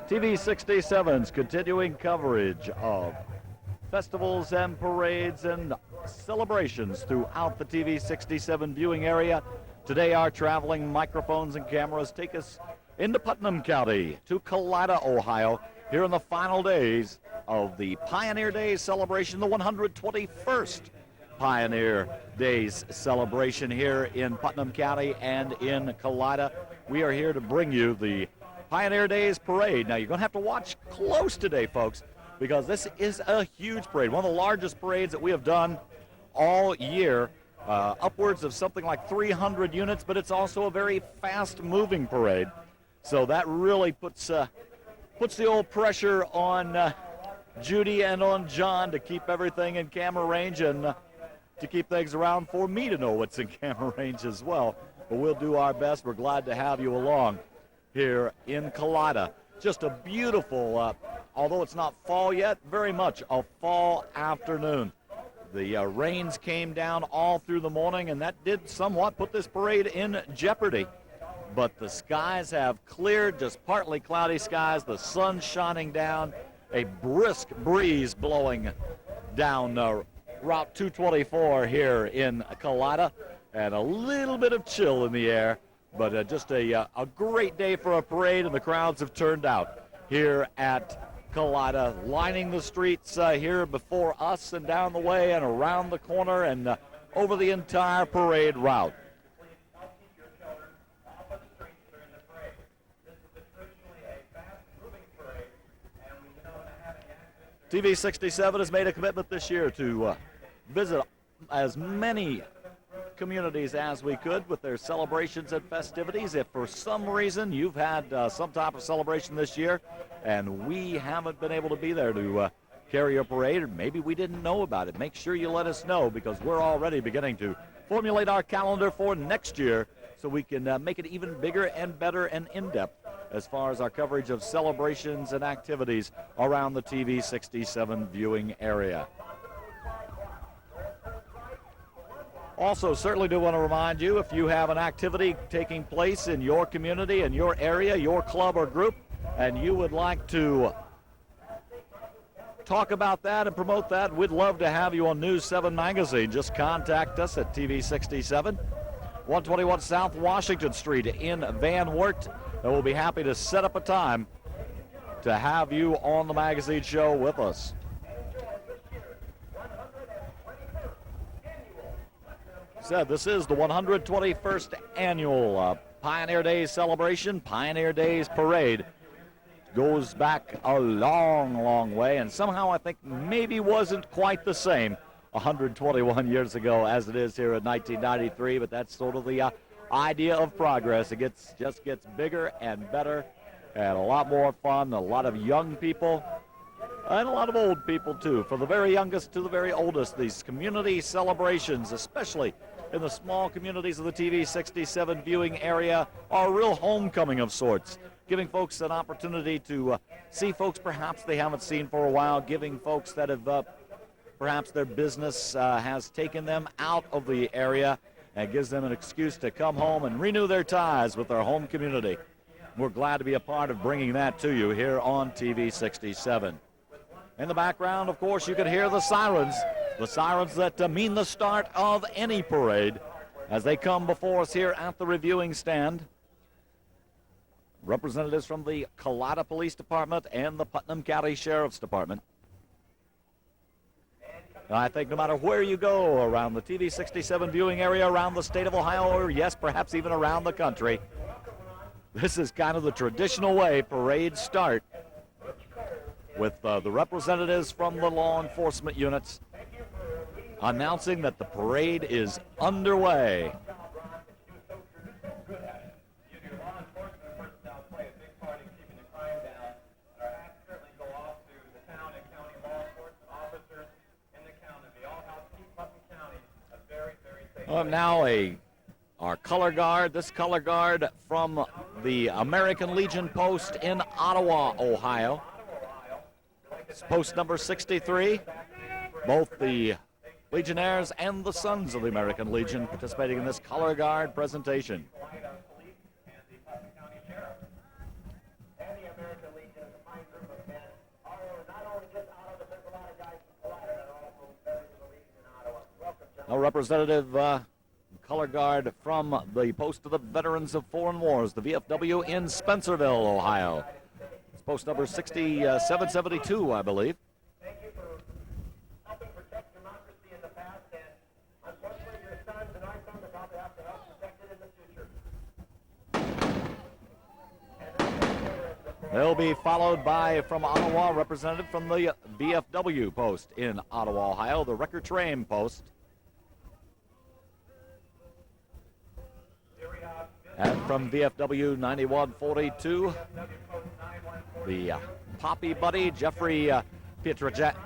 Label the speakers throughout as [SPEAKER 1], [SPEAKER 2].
[SPEAKER 1] TV 67's continuing coverage of festivals and parades and celebrations throughout the TV 67 viewing area. Today our traveling microphones and cameras take us into Putnam County to Kalida, Ohio, here in the final days of the Pioneer Days celebration, the 121st Pioneer Days celebration here in Putnam County and in Kalida. We are here to bring you the Pioneer Days parade. Now you're going to have to watch close today, folks, because this is a huge parade, one of the largest parades that we have done all year, upwards of something like 300 units, but it's also a very fast-moving parade. So that really puts the old pressure on Judy and on John to keep everything in camera range and to keep things around for me to know what's in camera range as well. But we'll do our best. We're glad to have you along here in Kalida. Just a beautiful, although it's not fall yet, very much a fall afternoon. The rains came down all through the morning, and that did somewhat put this parade in jeopardy. But the skies have cleared, just partly cloudy skies, the sun shining down, a brisk breeze blowing down Route 224 here in Kalida, and a little bit of chill in the air, but just a great day for a parade, and the crowds have turned out here at Kalida, lining the streets here before us and down the way and around the corner and over the entire parade route. TV 67 has made a commitment this year to visit as many communities as we could with their celebrations and festivities. If for some reason you've had some type of celebration this year and we haven't been able to be there to carry your parade, or maybe we didn't know about it, make sure you let us know, because we're already beginning to formulate our calendar for next year so we can make it even bigger and better and in-depth as far as our coverage of celebrations and activities around the TV 67 viewing area. Also, certainly do want to remind you, if you have an activity taking place in your community, in your area, your club or group, and you would like to talk about that and promote that, we'd love to have you on News 7 Magazine. Just contact us at TV 67, 121 South Washington Street in Van Wert, and we'll be happy to set up a time to have you on the magazine show with us. Said this is the 121st annual Pioneer Days celebration, Pioneer Days parade. Goes back a long, long way, and somehow I think maybe wasn't quite the same 121 years ago as it is here in 1993, but that's sort of the idea of progress. It just gets bigger and better and a lot more fun. A lot of young people and a lot of old people too. For the very youngest to the very oldest, these community celebrations, especially in the small communities of the TV 67 viewing area, are a real homecoming of sorts, giving folks an opportunity to see folks perhaps they haven't seen for a while, giving folks that have perhaps their business has taken them out of the area and gives them an excuse to come home and renew their ties with their home community. We're glad to be a part of bringing that to you here on TV 67. In the background, of course, you can hear the sirens that mean the start of any parade as they come before us here at the reviewing stand. Representatives from the Kalida Police Department and the Putnam County Sheriff's Department. I think no matter where you go around the TV 67 viewing area, around the state of Ohio, or yes, perhaps even around the country, this is kind of the traditional way parades start, with the representatives from the law enforcement units announcing that the parade is underway. Now our color guard, this color guard from the American Legion post in Ottawa, Ohio. It's post number 63. Both the Legionnaires and the Sons of the American Legion participating in this color guard presentation. A representative color guard from the Post of the Veterans of Foreign Wars, the VFW in Spencerville, Ohio. It's post number 6772, I believe.
[SPEAKER 2] Thank you for helping protect democracy in the past, and unfortunately your sons and our sons are probably have to help protect it in the future.
[SPEAKER 1] They'll be followed by, from Ottawa, representative from the VFW post in Ottawa, Ohio, the Wrecker Train post. And from VFW 9142, the Poppy Buddy, Jeffrey Pietrangelo,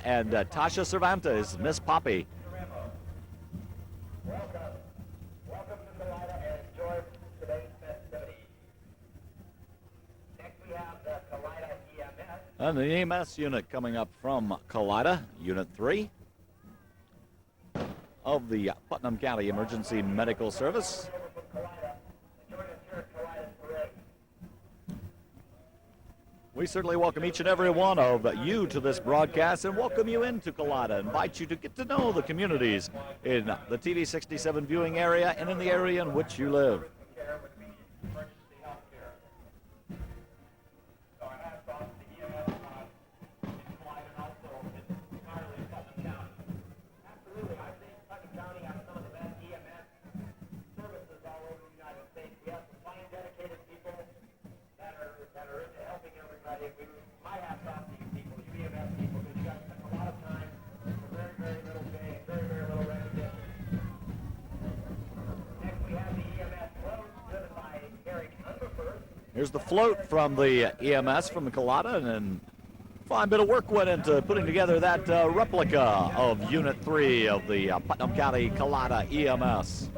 [SPEAKER 1] and Tasha Cervantes, Miss Poppy.
[SPEAKER 2] Welcome to Kalida and enjoy today's festivity. Next we have the Kalida EMS.
[SPEAKER 1] And the EMS unit coming up from Kalida, Unit 3 of the Putnam County Emergency Medical Service. We certainly welcome each and every one of you to this broadcast and welcome you into Kalida. Invite you to get to know the communities in the TV 67 viewing area and in the area in which you live. Here's the float from the EMS from the Kalida, and a fine bit of work went into putting together that replica of Unit 3 of the Putnam County Kalida EMS.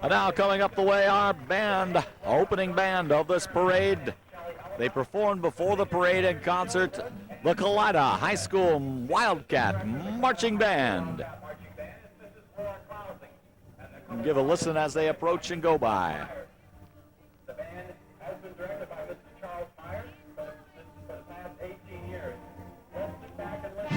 [SPEAKER 1] And now coming up the way, our band, opening band of this parade. They performed before the parade in concert, the Kalida High School Wildcat Marching Band. Give a listen as they approach and go by.
[SPEAKER 2] The band has been directed by Mr. Charles Myers for the past 18 years. Let's sit back and listen.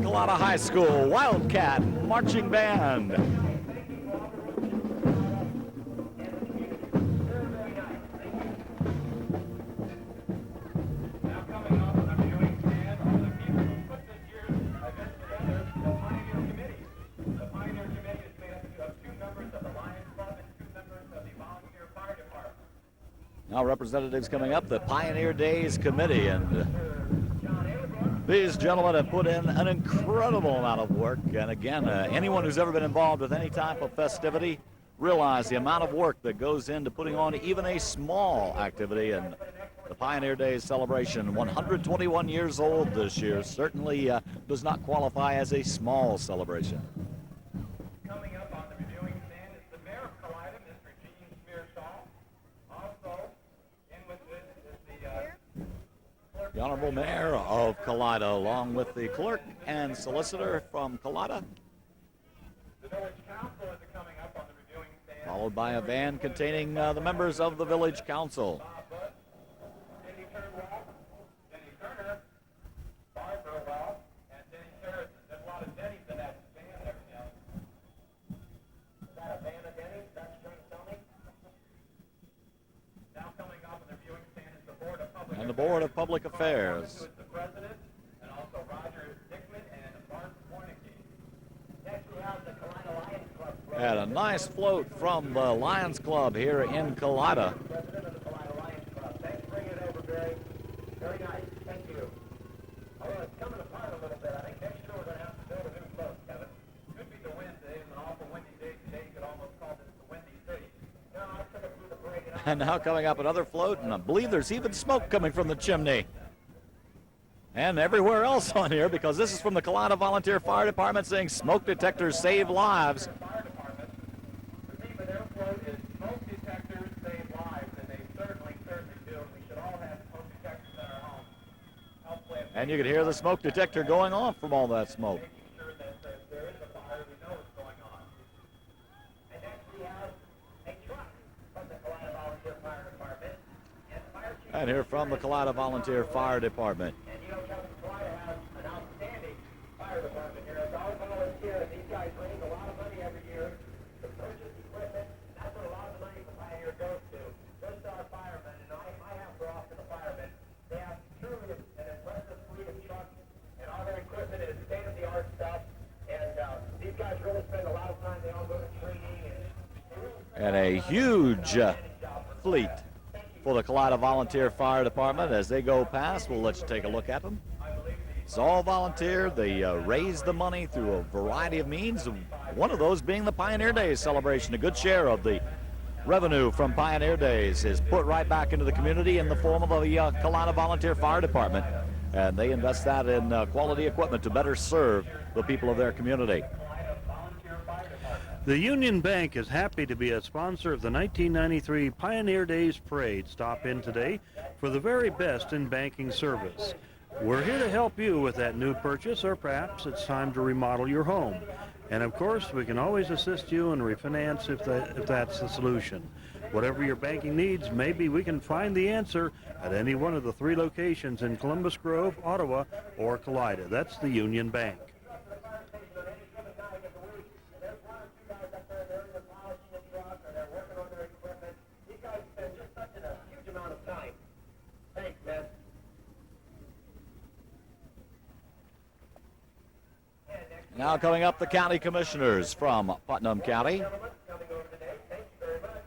[SPEAKER 1] Kalida High School Wildcat Marching Band.
[SPEAKER 2] Now coming up on our viewing stand are the people who put this year's event together, the Pioneer Committee. The Pioneer Committee is made up of 2 members of the Lions Club and 2 members of the Volunteer Fire Department.
[SPEAKER 1] Now representatives coming up, the Pioneer Days Committee, and these gentlemen have put in an incredible amount of work. And again, anyone who's ever been involved with any type of festivity realize the amount of work that goes into putting on even a small activity. And the Pioneer Days celebration, 121 years old this year, certainly does not qualify as a small celebration.
[SPEAKER 2] Coming up on the reviewing stand is the Mayor of Kalida, Mr. Gene Smearsall. Also in with this is
[SPEAKER 1] The Honorable Mayor of Kalida, along with the clerk and solicitor from Kalida,
[SPEAKER 2] the Village Council is coming up on the reviewing stand.
[SPEAKER 1] followed by a van containing the members of the Village Council.
[SPEAKER 2] Denny Turner, Barbara Wells, and Denny Harrison. There's a lot of Denny's in that band there, you know. Is that a band of Denny's? That's trying to tell me? Now coming up on the viewing stand is the Board of Public Affairs.
[SPEAKER 1] And the Board of Public Affairs.
[SPEAKER 2] Who is the president, and also Roger Dickman and Mark Warnicki. Next we have the Kalida Lions Club.
[SPEAKER 1] And a nice float from the Lions Club here in Kalida.
[SPEAKER 2] President of the Kalida Lions Club. Thanks for bringing it over, Barry. Very nice. Thank you. Although it's coming apart a little bit, I think next year we're going to have to build a new float, Kevin. Could be the wind. Today's an awful windy day today.
[SPEAKER 1] And now coming up another float, and I believe there's even smoke coming from the chimney. And everywhere else on here, because this is from the Kalida Volunteer Fire Department saying smoke detectors save lives.
[SPEAKER 2] Fire department, the theme of their float is smoke detectors save lives, and they certainly do. We should all have smoke detectors in our homes. Hopefully,
[SPEAKER 1] And you can hear the smoke detector going off from all that smoke.
[SPEAKER 2] making sure that if there is a fire, we know what's going on. And next we have a truck from the Kalida Volunteer Fire Department, and the fire chief.
[SPEAKER 1] And here from the Kalida Volunteer Fire Department.
[SPEAKER 2] And you know, Kevin, Kalida has an outstanding fire department here. It's all volunteer, and these guys raise a lot of money every year to purchase equipment. And that's what a lot of the money from Pioneer goes to. Goes to our firemen, and my hats are off to the firemen. They have truly an impressive fleet of trucks, and all their equipment is state-of-the-art stuff. And these guys really spend a lot of time. They all go to training.
[SPEAKER 1] And a huge fleet for the Kalida Volunteer Fire Department. As they go past, we'll let you take a look at them. It's all volunteer. They raise the money through a variety of means, one of those being the Pioneer Days celebration. A good share of the revenue from Pioneer Days is put right back into the community in the form of the Kalida Volunteer Fire Department, and they invest that in quality equipment to better serve the people of their community.
[SPEAKER 3] The Union Bank is happy to be a sponsor of the 1993 Pioneer Days Parade. Stop in today for the very best in banking service. We're here to help you with that new purchase, or perhaps it's time to remodel your home. And of course, we can always assist you in refinance if that's the solution. Whatever your banking needs, maybe we can find the answer at any one of the 3 locations in Columbus Grove, Ottawa, or Kalida. That's the Union Bank.
[SPEAKER 1] Now coming up, the county commissioners from Putnam County.
[SPEAKER 2] Coming over today, thank you very much.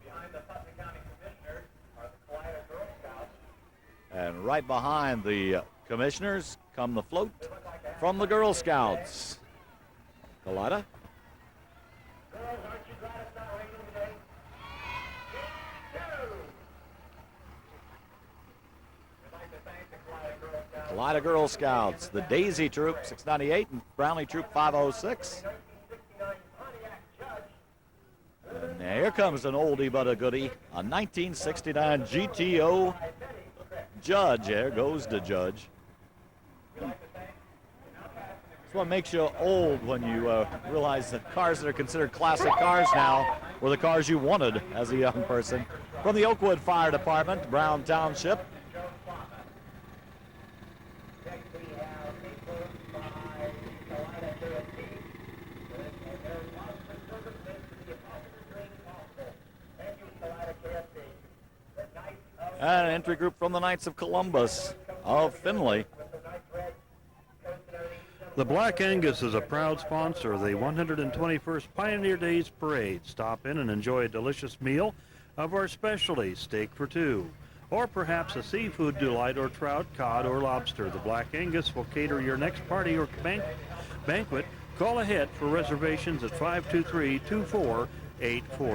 [SPEAKER 2] Behind the Putnam County Commissioners are the Kalida Girl Scouts.
[SPEAKER 1] And right behind the commissioners come the float from the Girl Scouts. Kalida.
[SPEAKER 2] Girls, aren't you glad it's not raining today? We'd like to thank the Kalida Girl Scouts.
[SPEAKER 1] Kalida Girl Scouts, the Daisy Troop 698 and Brownlee Troop 506.
[SPEAKER 2] 1969 Pontiac Judge.
[SPEAKER 1] And here comes an oldie but a goodie, a 1969 GTO Judge. There goes the Judge. That's what makes you old when you realize that cars that are considered classic cars now were the cars you wanted as a young person. From the Oakwood Fire Department, Brown Township.
[SPEAKER 2] Next we have people by Kalida KSC. And there are lots of circumstances to be a positive dream possible. Thank you, Kalida KSC. The Knights of
[SPEAKER 1] And an entry group from the Knights of Columbus of Findlay.
[SPEAKER 2] with the nice red coats and everything.
[SPEAKER 3] The Black Angus is a proud sponsor of the 121st Pioneer Days Parade. Stop in and enjoy a delicious meal of our specialty, steak for 2. Or perhaps a seafood delight or trout, cod, or lobster. The Black Angus will cater your next party or banquet. Call ahead for reservations at 523-2484.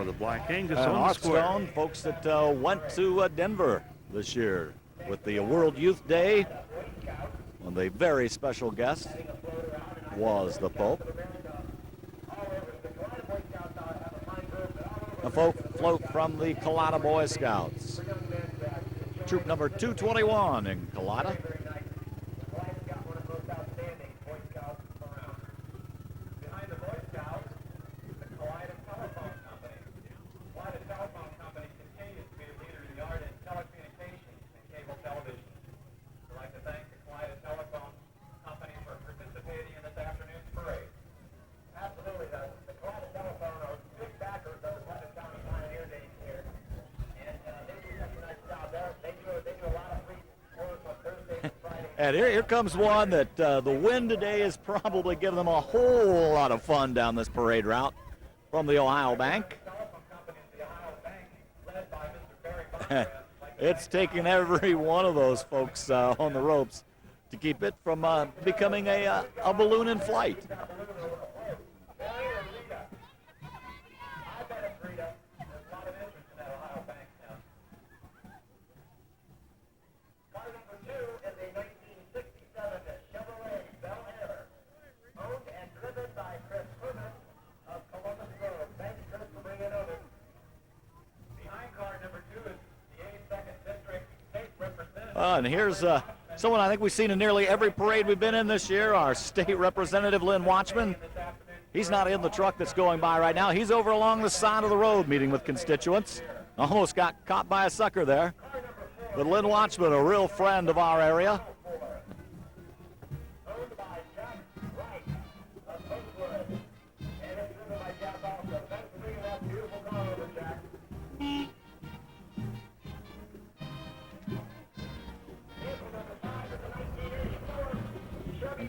[SPEAKER 3] The Black Angus
[SPEAKER 1] And
[SPEAKER 3] on the square.
[SPEAKER 1] Hearthstone, folks that went to Denver this year with the World Youth Day. One of the very special guests was the Pope. A float from the Kalida Boy Scouts. Troop number 221 in Kalida.
[SPEAKER 2] Kalida's got one of the most outstanding Boy Scouts around. Behind the Boy Scouts is the Kalida Telephone Company. Kalida Telephone Company continues to be a leader in the art in telecommunications and cable television. We'd like to thank the Kalida Telephone Company for participating in this afternoon's parade. Absolutely, the Kalida Telephone are big backers of the Putnam County Pioneer Days here. And they do such a nice job. They do a lot of free work on Thursdays and Fridays.
[SPEAKER 1] And here comes one that the wind today is probably giving them a whole lot of fun down this parade route from the Ohio Bank.
[SPEAKER 2] Telephone company is the Ohio Bank, led by Mr. Barry Bonner.
[SPEAKER 1] It's taking every one of those folks on the ropes to keep it from becoming a balloon in flight.
[SPEAKER 2] Barry and Rita. I bet it's Rita. There's a lot of interest in that
[SPEAKER 1] And here's someone I think we've seen in nearly every parade we've been in this year, our state representative, Lynn Watchman. He's not in the truck that's going by right now. He's over along the side of the road meeting with constituents. Almost got caught by a sucker there. But Lynn Watchman, a real friend of our area.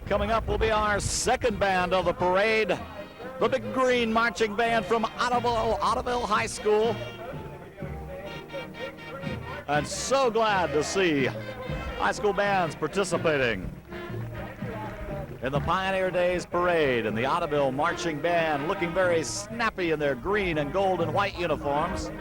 [SPEAKER 1] Coming up will be our second band of the parade, the Big Green Marching Band from Ottoville High School. And so glad to see high school bands participating in the Pioneer Days Parade, and the Ottoville Marching Band looking very snappy in their green and gold and white uniforms.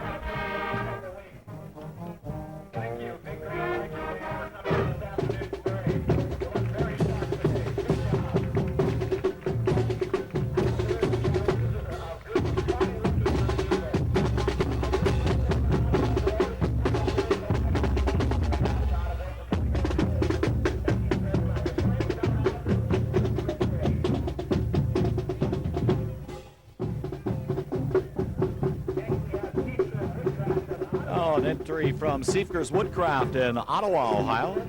[SPEAKER 1] An entry from Siefker's Woodcraft in Ottawa, Ohio.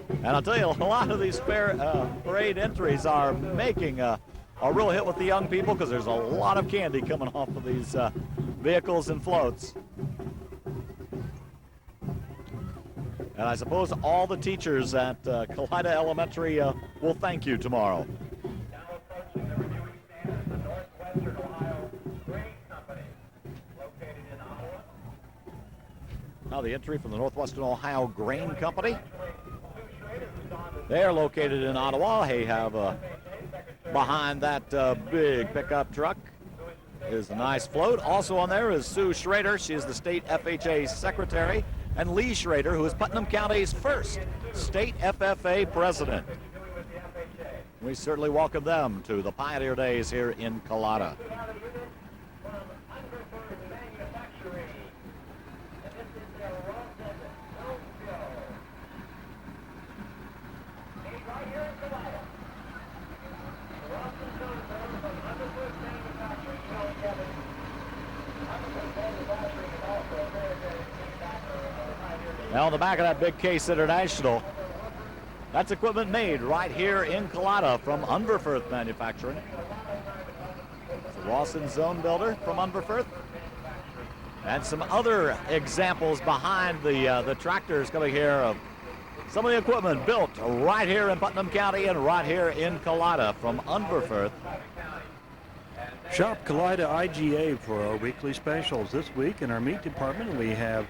[SPEAKER 1] And I'll tell you, a lot of these parade entries are making a real hit with the young people, because there's a lot of candy coming off of these vehicles and floats. And I suppose all the teachers at Kalida Elementary will thank you tomorrow. Now the entry from the Northwestern Ohio Grain Company. They're located in Ottawa. They have behind that big pickup truck is a nice float. Also on there is Sue Schrader. She is the state FHA secretary. And Lee Schrader, who is Putnam County's first state FFA president. We certainly welcome them to the Pioneer Days here in Kalida. Now on the back of that big Case International, that's equipment made right here in Kalida from Unverferth Manufacturing. It's a Rawson Zone Builder from Unverferth. And some other examples behind the tractors coming here of some of the equipment built right here in Putnam County and right here in Kalida from Unverferth.
[SPEAKER 3] Shop Kalida IGA for our weekly specials. This week in our meat department, we have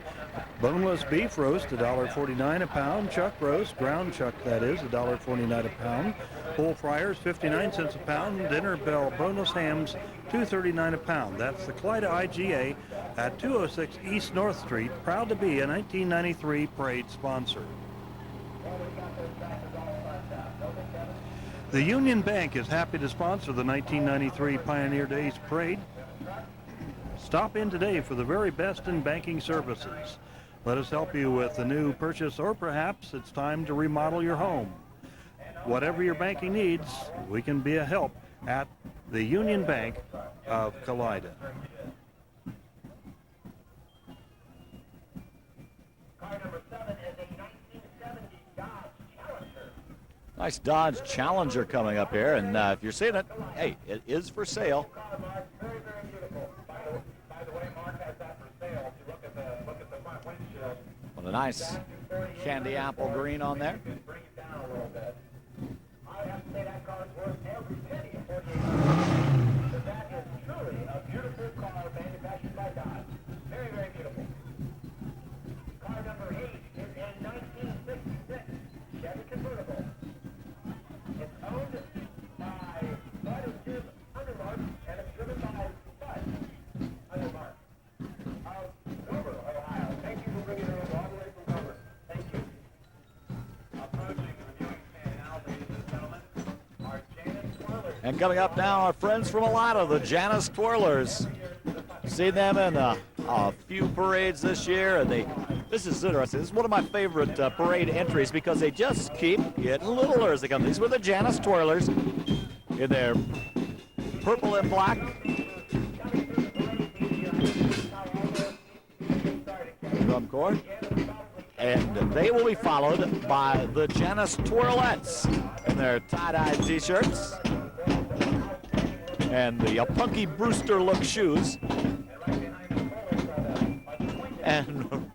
[SPEAKER 3] boneless beef roast, $1.49 a pound. Chuck roast, ground chuck that is, $1.49 a pound. Full fryers, 59 cents a pound. Dinner bell boneless hams, $2.39 a pound. That's the Kalida IGA at 206 East North Street. Proud to be a 1993 parade sponsor. The Union Bank is happy to sponsor the 1993 Pioneer Days Parade. Stop in today for the very best in banking services. Let us help you with a new purchase, or perhaps it's time to remodel your home. Whatever your banking needs, we can be a help at the Union Bank of Kalida.
[SPEAKER 2] Car number 7 is a 1970 Dodge Challenger.
[SPEAKER 1] Nice Dodge Challenger coming up here, and if you're seeing it, hey, it is for sale.
[SPEAKER 2] Very, very beautiful. By the way, Mark has that for sale. If you look at the front windshield.
[SPEAKER 1] With a nice candy apple green on there.
[SPEAKER 2] Bring it down a little bit. I have to say that car is worth every penny of $48,000. But that is truly a beautiful car manufactured by Dodge. Very, very beautiful. Car number 8 is a 1966 Chevy convertible. It's owned by Bud and Jim Undermark, and it's driven by Bud Undermark of Dover, Ohio. Thank you for bringing it over all the way from Dover. Thank you. Approaching the reviewing stand now, ladies and gentlemen, are Janus Twirlers.
[SPEAKER 1] And coming up now, our friends from Alata, the Janus Twirlers. Seen them in a few parades this year, and This is interesting. This is one of my favorite parade entries because they just keep getting littler as they come. These were the Janus Twirlers in their purple and black. Drum corps. And they will be followed by the Janus Twirlettes in their tie-dye t-shirts and the Punky Brewster look shoes. And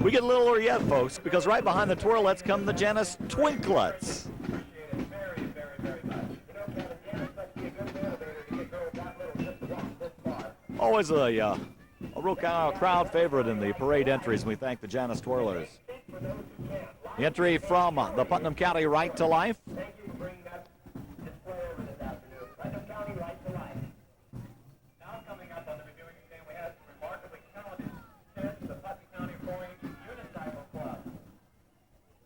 [SPEAKER 1] we get littler yet, folks, because right behind the Twirlettes come the Janus Twinklettes. Always a real crowd favorite in the parade entries, and we thank the Janus Twirlers. The entry from the Putnam County Right to Life.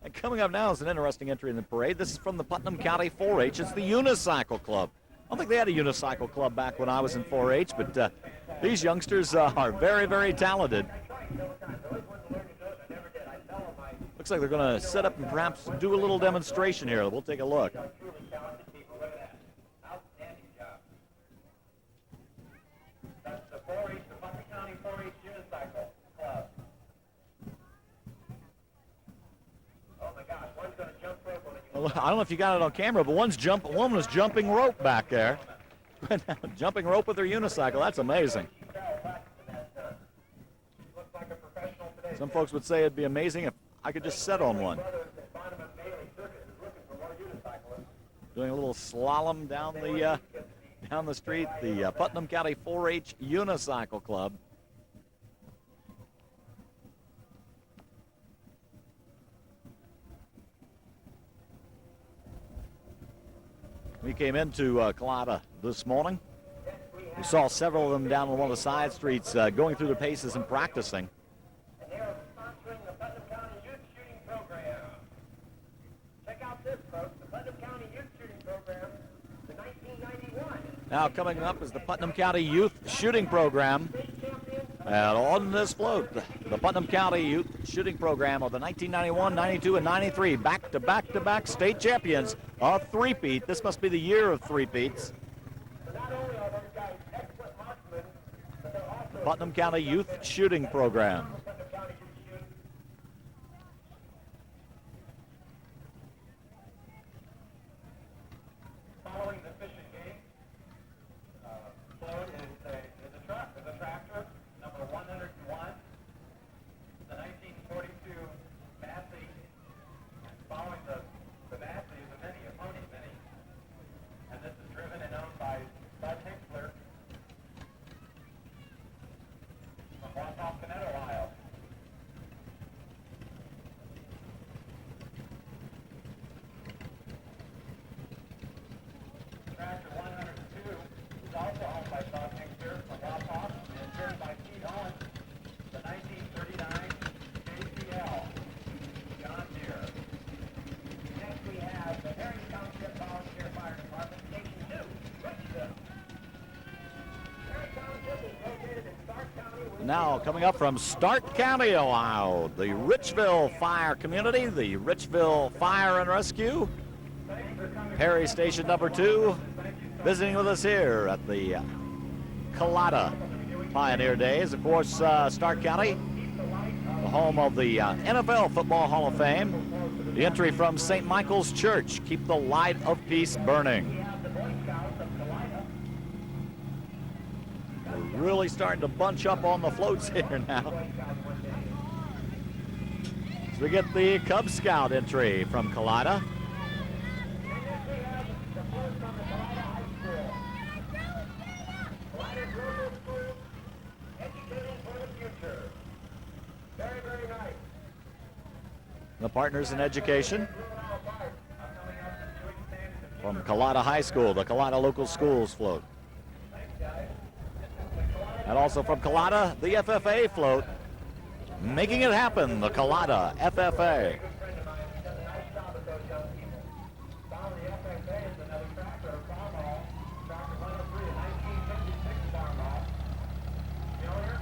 [SPEAKER 1] And coming up now is an interesting entry in the parade. This is from the Putnam County 4-H. It's the Unicycle Club. I don't think they had a unicycle club back when I was in 4-H, but these youngsters are very, very talented. Looks like they're going to set up and perhaps do a little demonstration here. We'll take a look. Well, I don't know if you got it on camera, but one was jumping rope back there. Jumping rope with their unicycle. That's amazing. Some folks would say it'd be amazing if I could just sit on one. Doing a little slalom down the street. The Putnam County 4-H Unicycle Club. We came into Kalida this morning. We saw several of them down on one of the side streets going through their paces and practicing.
[SPEAKER 2] And they are sponsoring the Putnam County Youth Shooting Program. Check out this, folks, the Putnam County Youth Shooting Program, the 1991.
[SPEAKER 1] Now coming up is the Putnam County Youth Shooting Program. And on this float, the Putnam County Youth Shooting Program of the 1991, 92, and 93 back-to-back state champions of three-peat. This must be the year of three-peats. Putnam County Youth Shooting Program.
[SPEAKER 2] Following the fishing game, float is a tractor, number 101, the 1942 Massey. Following the Massey is a Mini, a pony Mini, and this is driven and owned by Bud Hinkler from Wausau, Connecticut, Ohio. Tractor 102 is also owned by Bud Hinkler from Wausau and is driven by Pete Owens, the 1939 JCL John Deere. Next we have the Harris Township Volunteer Fire Department, Station 2, Richville. Harris Township is located in Stark County.
[SPEAKER 1] Now coming up from Stark County, Ohio, the Richville Fire Community, the Richville Fire and Rescue. Perry Station number 2, visiting with us here at the Kalida Pioneer Days. Of course, Stark County, the home of the NFL Football Hall of Fame. The entry from St. Michael's Church, keep the light of peace burning. We're really starting to bunch up on the floats here now. So we get the Cub Scout entry from Kalida. The Partners in Education from Kalida High School, the Kalida Local Schools float. And also from Kalida, the FFA float, making it happen, the Kalida FFA.
[SPEAKER 2] The owner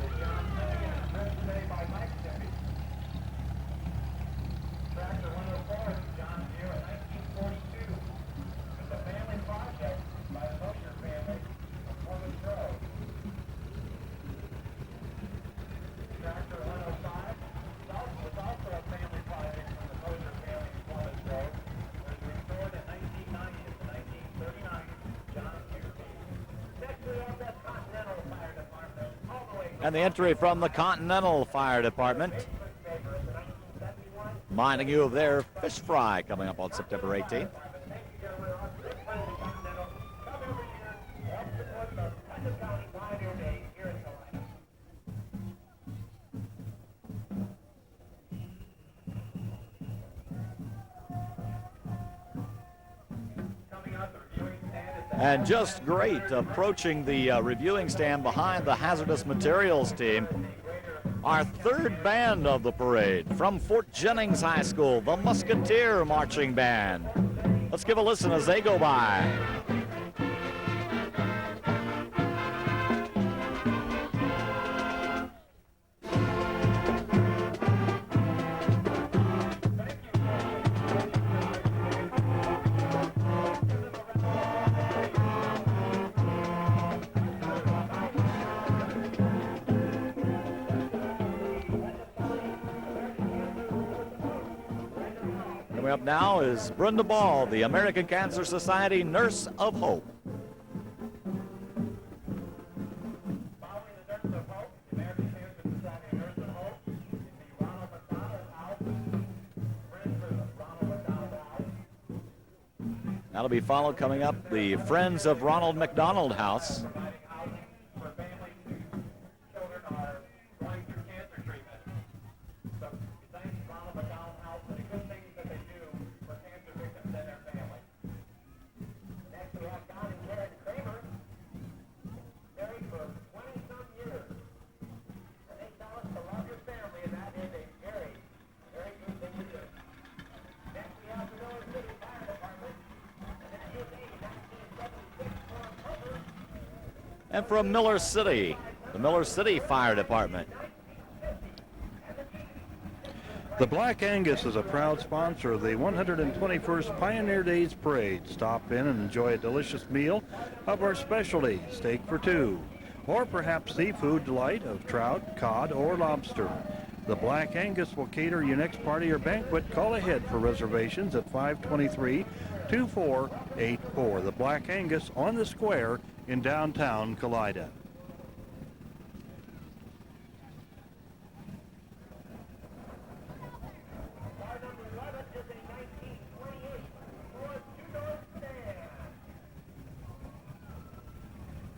[SPEAKER 2] is John Finnegan, driven today by Mike
[SPEAKER 1] And the entry from the Continental Fire Department, reminding you of their fish fry coming up on September 18th. And just great, approaching the reviewing stand behind the hazardous materials team. Our third band of the parade from Fort Jennings High School, the Musketeer Marching Band. Let's give a listen as they go by. Coming up now is Brenda Ball, the American Cancer Society Nurse of Hope.
[SPEAKER 2] Following the Nurse of Hope, the American Cancer Society Nurse of Hope, the Ronald McDonald House, Friends of Ronald McDonald House.
[SPEAKER 1] That'll be followed coming up, the Friends of Ronald McDonald House.
[SPEAKER 2] Providing housing for families whose children are going through cancer treatment. So we thank Ronald McDonald House for the good things that they do for cancer victims and their families. Next we have Don and Karen Kramer, married for 20-some years. And they tell us to love your family, and that is a very, very good thing to do. Next we have the Miller City Fire Department, and then USA 1976 for Cover.
[SPEAKER 1] And from Miller City, the Miller City Fire Department.
[SPEAKER 3] The Black Angus is a proud sponsor of the 121st Pioneer Days Parade. Stop in and enjoy a delicious meal of our specialty, steak for two, or perhaps seafood delight of trout, cod, or lobster. The Black Angus will cater your next party or banquet. Call ahead for reservations at 523-2484. The Black Angus on the square in downtown Kalida.
[SPEAKER 2] Car number 11 is a 1928 Ford two-door sedan.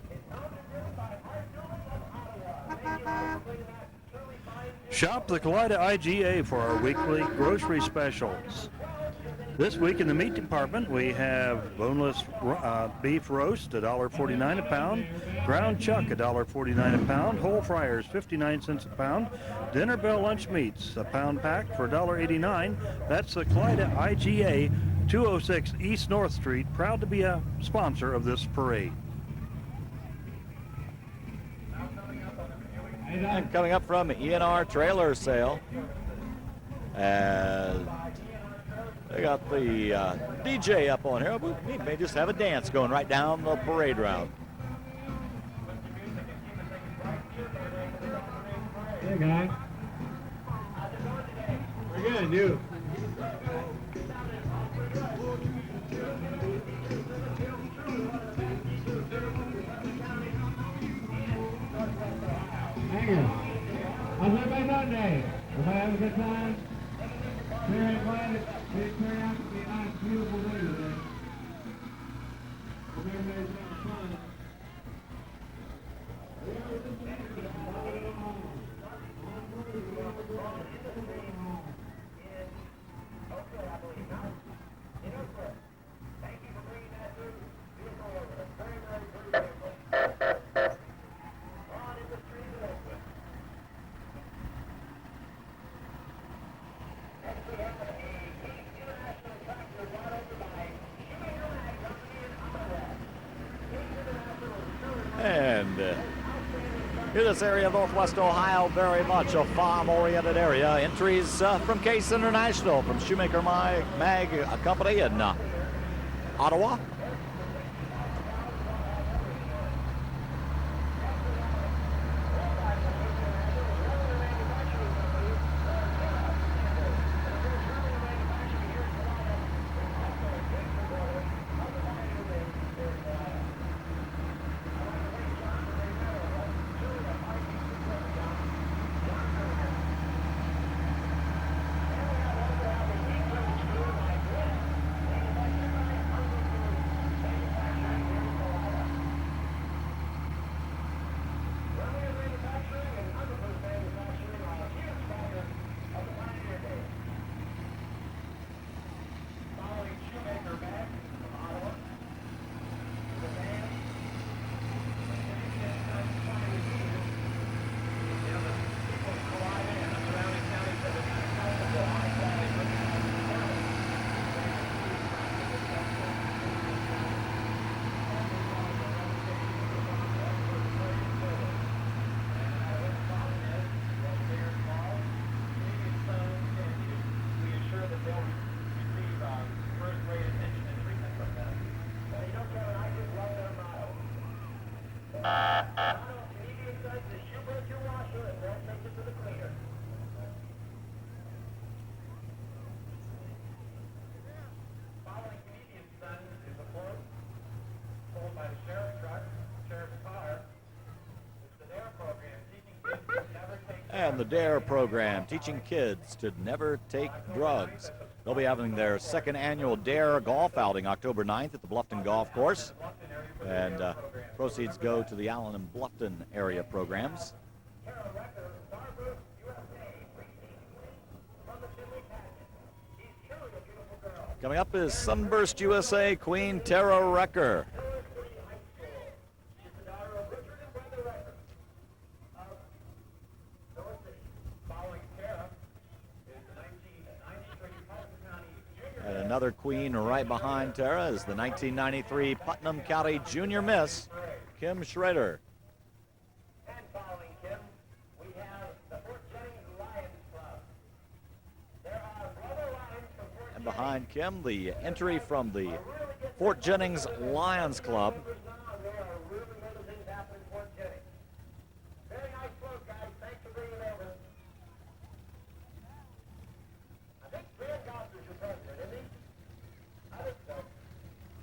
[SPEAKER 2] It's owned and driven by Art Newman of Ottawa. Thank you all for that. Truly fine.
[SPEAKER 3] Shop the Kalida IGA for our weekly grocery specials. This week in the meat department, we have boneless beef roast, $1.49 a pound, ground chuck, $1.49 a pound, whole fryers, 59 cents a pound, dinner bell lunch meats, a pound pack for $1.89. That's the Kalida IGA, 206 East North Street, proud to be a sponsor of this parade.
[SPEAKER 1] And coming up from ENR Trailer Sale, and they got the DJ up on here. We may just have a dance going right down the parade route.
[SPEAKER 4] Hey guys. We're good, you. Hangers. How's everybody doing today? Everybody having a good time? Very glad it turned out to be a nice, beautiful day today. Hope everybody's having fun.
[SPEAKER 1] And here, this area of Northwest Ohio, very much a farm-oriented area. Entries from Case International, from Shoemaker Mag Company in Ottawa. and the DARE program, teaching kids to never take drugs. They'll be having their second annual DARE golf outing October 9th at the Bluffton Golf Course. And proceeds go to the Allen and Bluffton area programs. Coming up is Sunburst USA Queen Tara Recker. And another queen right behind Tara is the 1993 Putnam County Junior Miss, Kim Schrader.
[SPEAKER 2] And following Kim, we have the Fort Jennings Lions Club. There are brother lions from Fort
[SPEAKER 1] And behind Kim, the entry from the Fort Jennings Lions Club.
[SPEAKER 2] There are really other things happening in Fort Jennings. Very nice float, guys. Thanks for bringing it over. I think Grant Gossler's your president, isn't he? I think so.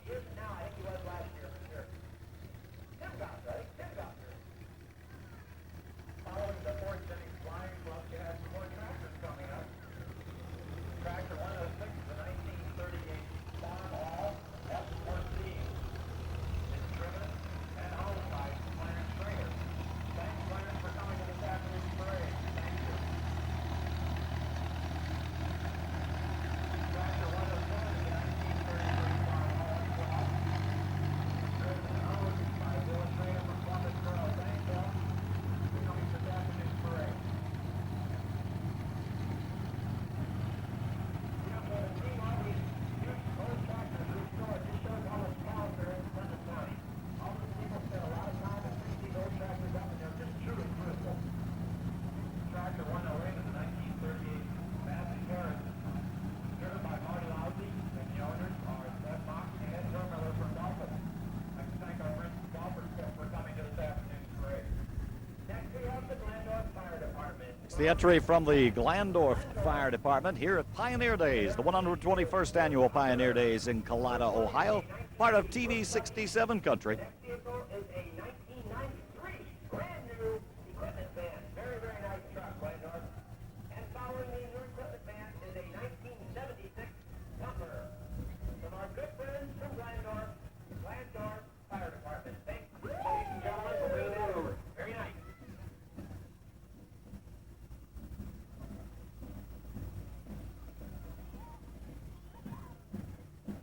[SPEAKER 2] He is now. I think he was last year for sure. Tim Gossler, I think Tim Gossler. Following the Fort Jennings Lions Club, you have some more tractors coming up. Tractor 106 is the 1938 Farm Hall F-14. It's driven and owned by Clarence Stringer. Thanks, Clarence, for coming to this afternoon's parade. Thank you. Tractor 107 is the 1933 Farm Hall F-12. Driven and owned by Bill Stringer from Columbus Borough. Thanks, Bill, for coming to this afternoon's parade. Tractor 108 is the 1938 Massey Harris, driven by Marty Lousy, and the owners are Seth Mock and Ed Miller from Dolphin. I'd like to thank our friends from Dolphin for coming to this afternoon's parade. Next we have the Glandorf Fire Department.
[SPEAKER 1] It's the entry from the Glandorf Fire Department here at Pioneer Days, the 121st annual Pioneer Days in Kalida, Ohio, part of TV 67 country.
[SPEAKER 2] Next vehicle is a 1993 brand new equipment van. Very, very nice truck, Glandorf. And following the new equipment van is a 1976 Hummer. From our good friends from Glandorf Fire Department. Thanks, ladies and gentlemen, for bringing that over. Very nice.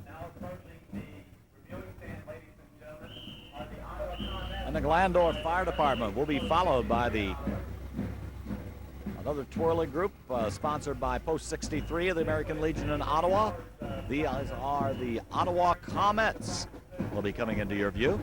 [SPEAKER 2] Now approaching the reviewing stand, ladies and gentlemen, are the Ottawa Combat.
[SPEAKER 1] And the Glandorf Fire Department will be followed by another twirling group sponsored by Post 63 of the American Legion in Ottawa. These are the Ottawa Comets. Will be coming into your view.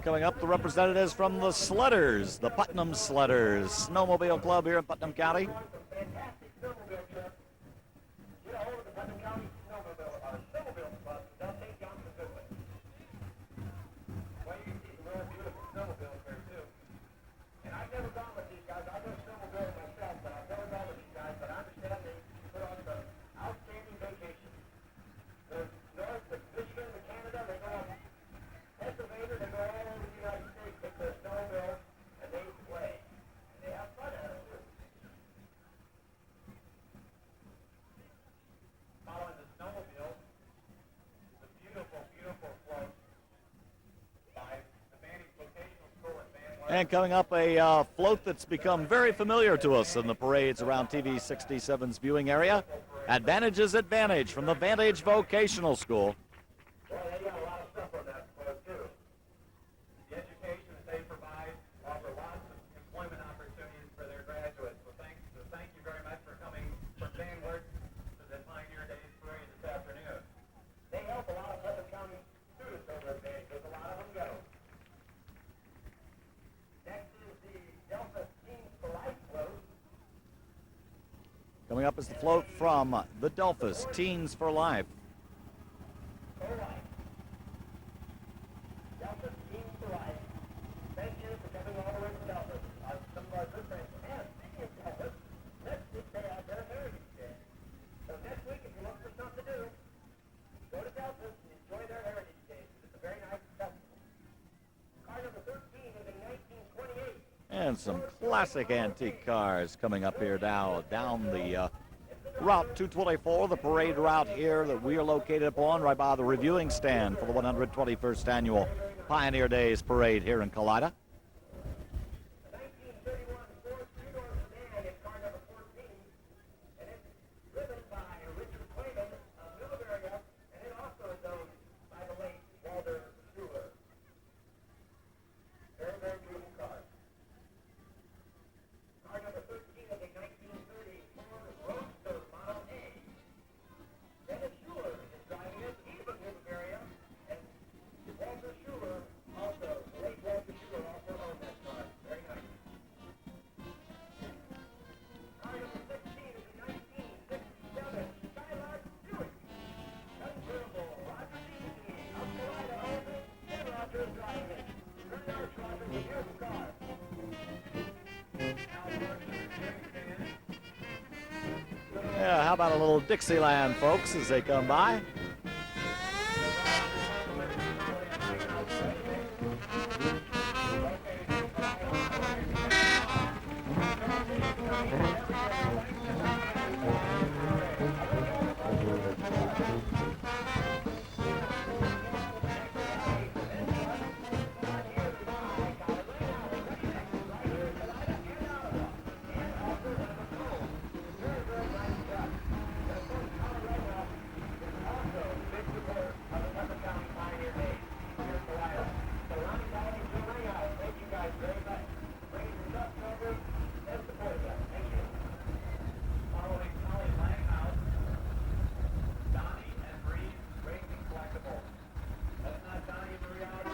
[SPEAKER 1] Coming up, the representatives from the Sledders, the Putnam Sledders Snowmobile Club here in Putnam County.
[SPEAKER 2] Fantastic snowmobile trip. Get a hold of the Putnam County Snowmobile Club. They'll take you on some good ones. Well, you can see some really beautiful snowmobiles there, too. And I've never gone with these guys. I go snowmobiling myself, but I've never gone with these guys. But I understand they put on some outstanding vacations. They're north of Michigan to Canada. They go up Pennsylvania. They go all over the United States with their snowmobiles, and they play. And they have fun at it, too. Following the snowmobile is a beautiful, beautiful float by the Vantage Vocational School in Van West.
[SPEAKER 1] And coming up, a float that's become very familiar to us in the parades around TV 67's viewing area. Advantages Advantage from the Vantage Vocational School.
[SPEAKER 2] Well, they got a lot of stuff on that float, too. The education that they provide offer lots of employment opportunities for their graduates. So thank you very much for coming from Van Wert to the Pioneer Days Parade this afternoon. They help a lot of Putnam County students over at Vantage, because a lot of them go.
[SPEAKER 1] Coming up is the float from the Delphus Teens for Life.
[SPEAKER 2] Delphus Teens for Life. Thank you for coming all the way to Delphus. Some of our good friends. And speaking of Delphus, next week they have their Heritage Day. So next week, if you look for something to do, go to Delphus and enjoy their Heritage Day. It's a very nice festival. Car number 13 is a 1928.
[SPEAKER 1] And some classic antique cars coming up here now down the Route 224, the parade route here that we are located upon right by the reviewing stand for the 121st Annual Pioneer Days Parade here in Kalida.
[SPEAKER 2] 1931 Ford three-door sedan is car number 14, and it's driven by Richard Clayton of New Bavaria, and it also is owned by the late Walter Schuler. Very, very beautiful car. Car number 13 is a 1930 Ford Roadster Model A. Dennis Schuler is driving it. He's of New Bavaria, and Walter Schuler also, the late Walter Schuler also owned that car. Very nice. Car number 16 is a 1967 Skylark Buick. Convertible Roger D. of Kalida owns it, and Roger is driving it. Very nice, Roger. It's a beautiful car.
[SPEAKER 1] Yeah, how about a little Dixieland, folks, as they come by?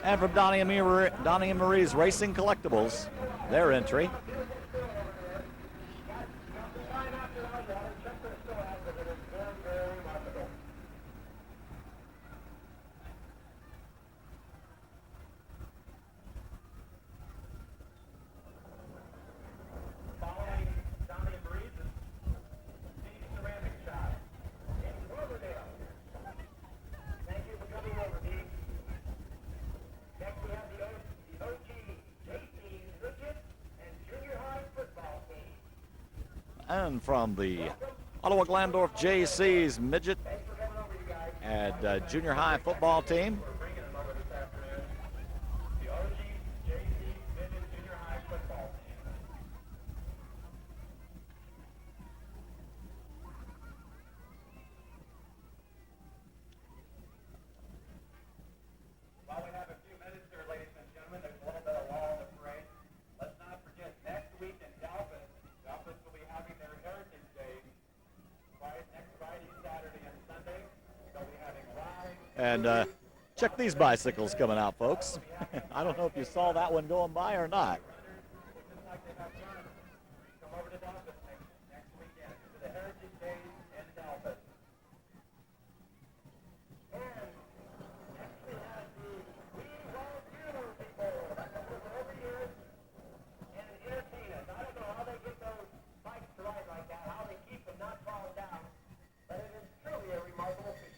[SPEAKER 1] And from Donnie and Marie's Racing Collectibles, their entry. And from the Ottawa Glandorf JC's midget and junior high football team.
[SPEAKER 2] While we have a few minutes here, ladies and gentlemen, there's a little bit of law in the parade. Let's not forget, next week in Delphus, Delphus will be having their Heritage Day next Friday, Saturday, and Sunday. They'll be having rides.
[SPEAKER 1] And check these bicycles coming out, folks. I don't know if you saw that one going by or not.
[SPEAKER 2] Just like they have tournaments. Come over to Delphus next weekend to the Heritage Days in Delphus. And next we have the We Won't Funeral people that come over every year and entertain us. I don't know how they get those bikes to ride like that, how they keep them not falling down, but it is truly a remarkable feat.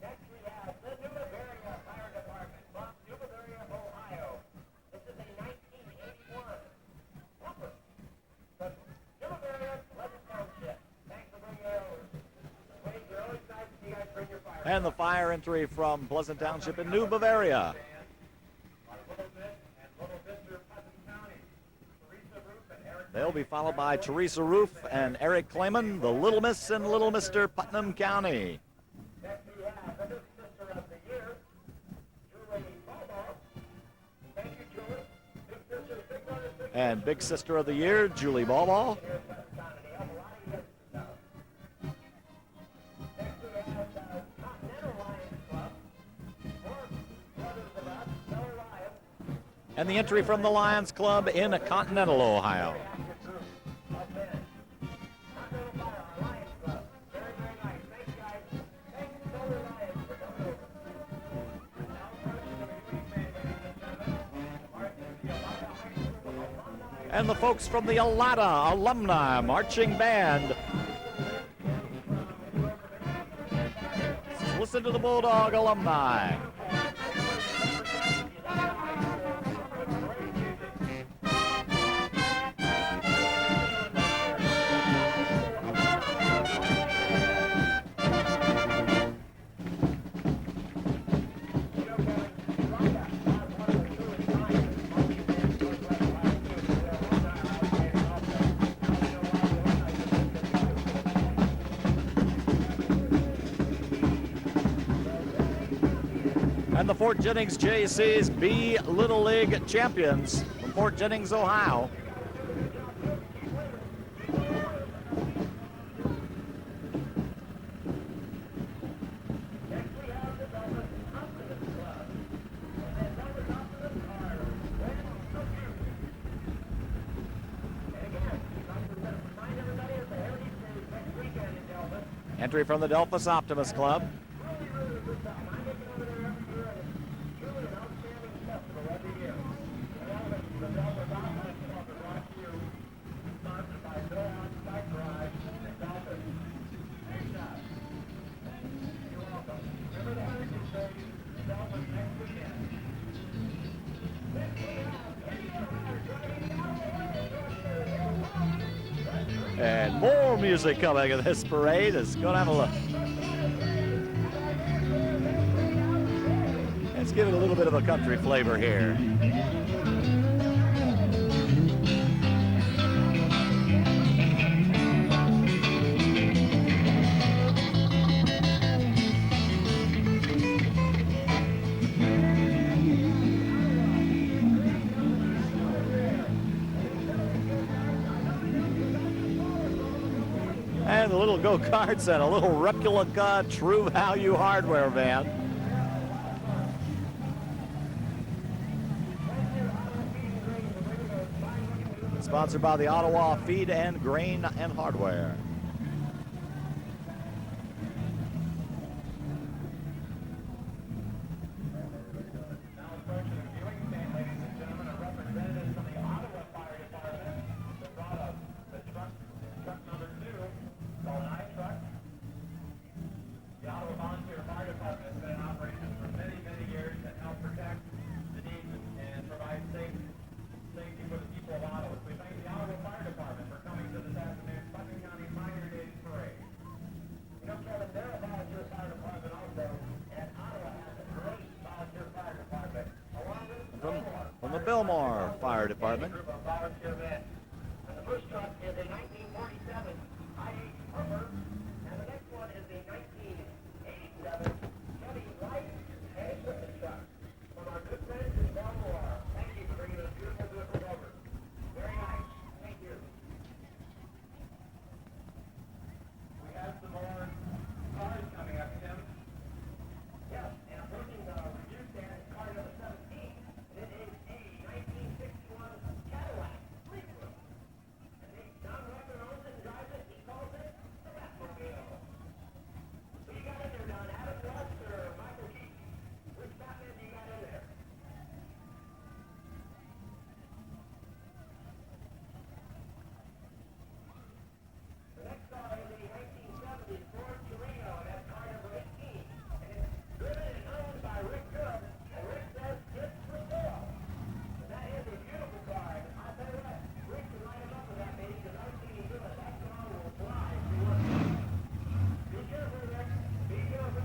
[SPEAKER 2] Next we have the New Bavaria Fire Department from New Bavaria, Ohio. This is a 1981 Whopper. But New Bavaria, Pleasant Township. Thanks for bringing it over. Wade, we're always nice to see you guys bring your fire.
[SPEAKER 1] And the fire entry from Pleasant Township in New Bavaria. They'll be followed by Teresa Roof and Eric Clayman, the Little Miss and Little Mr. Putnam County.
[SPEAKER 2] Next we have the Big Sister of the Year, Julie Bobo. Thank you, Julie. Big Sister, Big Brother, Big
[SPEAKER 1] And Big Sister of the Year, Julie Ballball.
[SPEAKER 2] Next we have Continental Lions Club. Four brothers of us, Miller Lions.
[SPEAKER 1] And the entry from the Lions Club in Continental, Ohio.
[SPEAKER 2] Active group of
[SPEAKER 1] and the folks from the Kalida Alumni Marching Band. Listen to the Bulldog Alumni. And the Fort Jennings JC's B Little League champions from Fort Jennings, Ohio. Entry from the Delphus Optimist Club. And more music coming in this parade. Let's go and have a look. Let's give it a little bit of a country flavor here. And the little go-karts and a little replica True Value hardware van. Sponsored by the Ottawa Feed and Grain and Hardware. From the Belmar Fire Department.
[SPEAKER 2] The first truck is a 1947 I-8 Hummer, and the next one is a 1987 Chevy Light and equipment truck from our good friends in Baltimore. Thank you for bringing us beautiful vehicles over. Very nice. Thank you. We have some more cars coming up, Tim. Yes, and approaching the review stand is car number 17. It is a 1961 Cadillac Fleetwood. And John Rucker owns it and drives it. He calls it the Batmobile. Who you got in there, Don? Adam West or Michael Keaton? Which Batman do you got in there? The next car is a 1970 Ford Torino, and that's car number 18. And it's driven and owned by Rick Good, and Rick says it's for sale. And that is a beautiful car. And I'll tell you what, Rick can line him up with that baby, because I've seen him do it. That car will fly if you want it. Be careful, Rick. Be careful.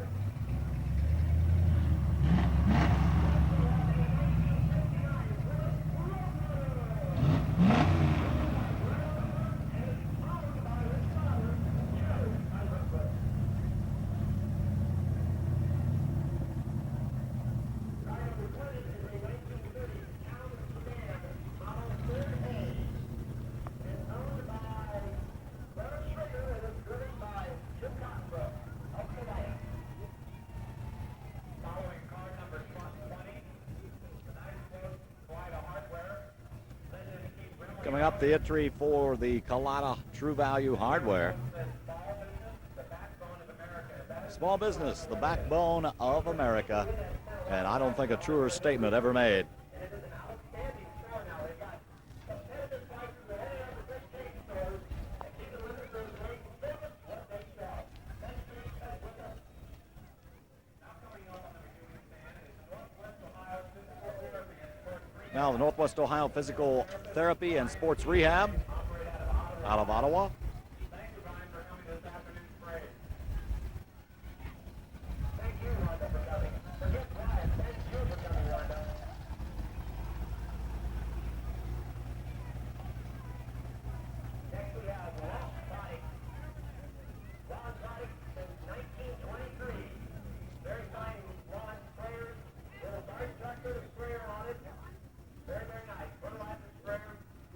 [SPEAKER 1] Coming up, the entry for the Kalida True Value hardware. Small business, the backbone of America. And I don't think a truer statement ever made. Now the Northwest Ohio Physical Therapy and Sports Rehab out of Ottawa.
[SPEAKER 2] Thank you, Brian, for coming to this afternoon's parade. Thank you, Rhonda, for coming. Forget Brian. Thank you for coming, Rhonda. Next we have Ron Body. Ron Body since 1923. Very fine Ron sprayers. Little dart tractor sprayer on it. Very, very nice. Fertilizer sprayer.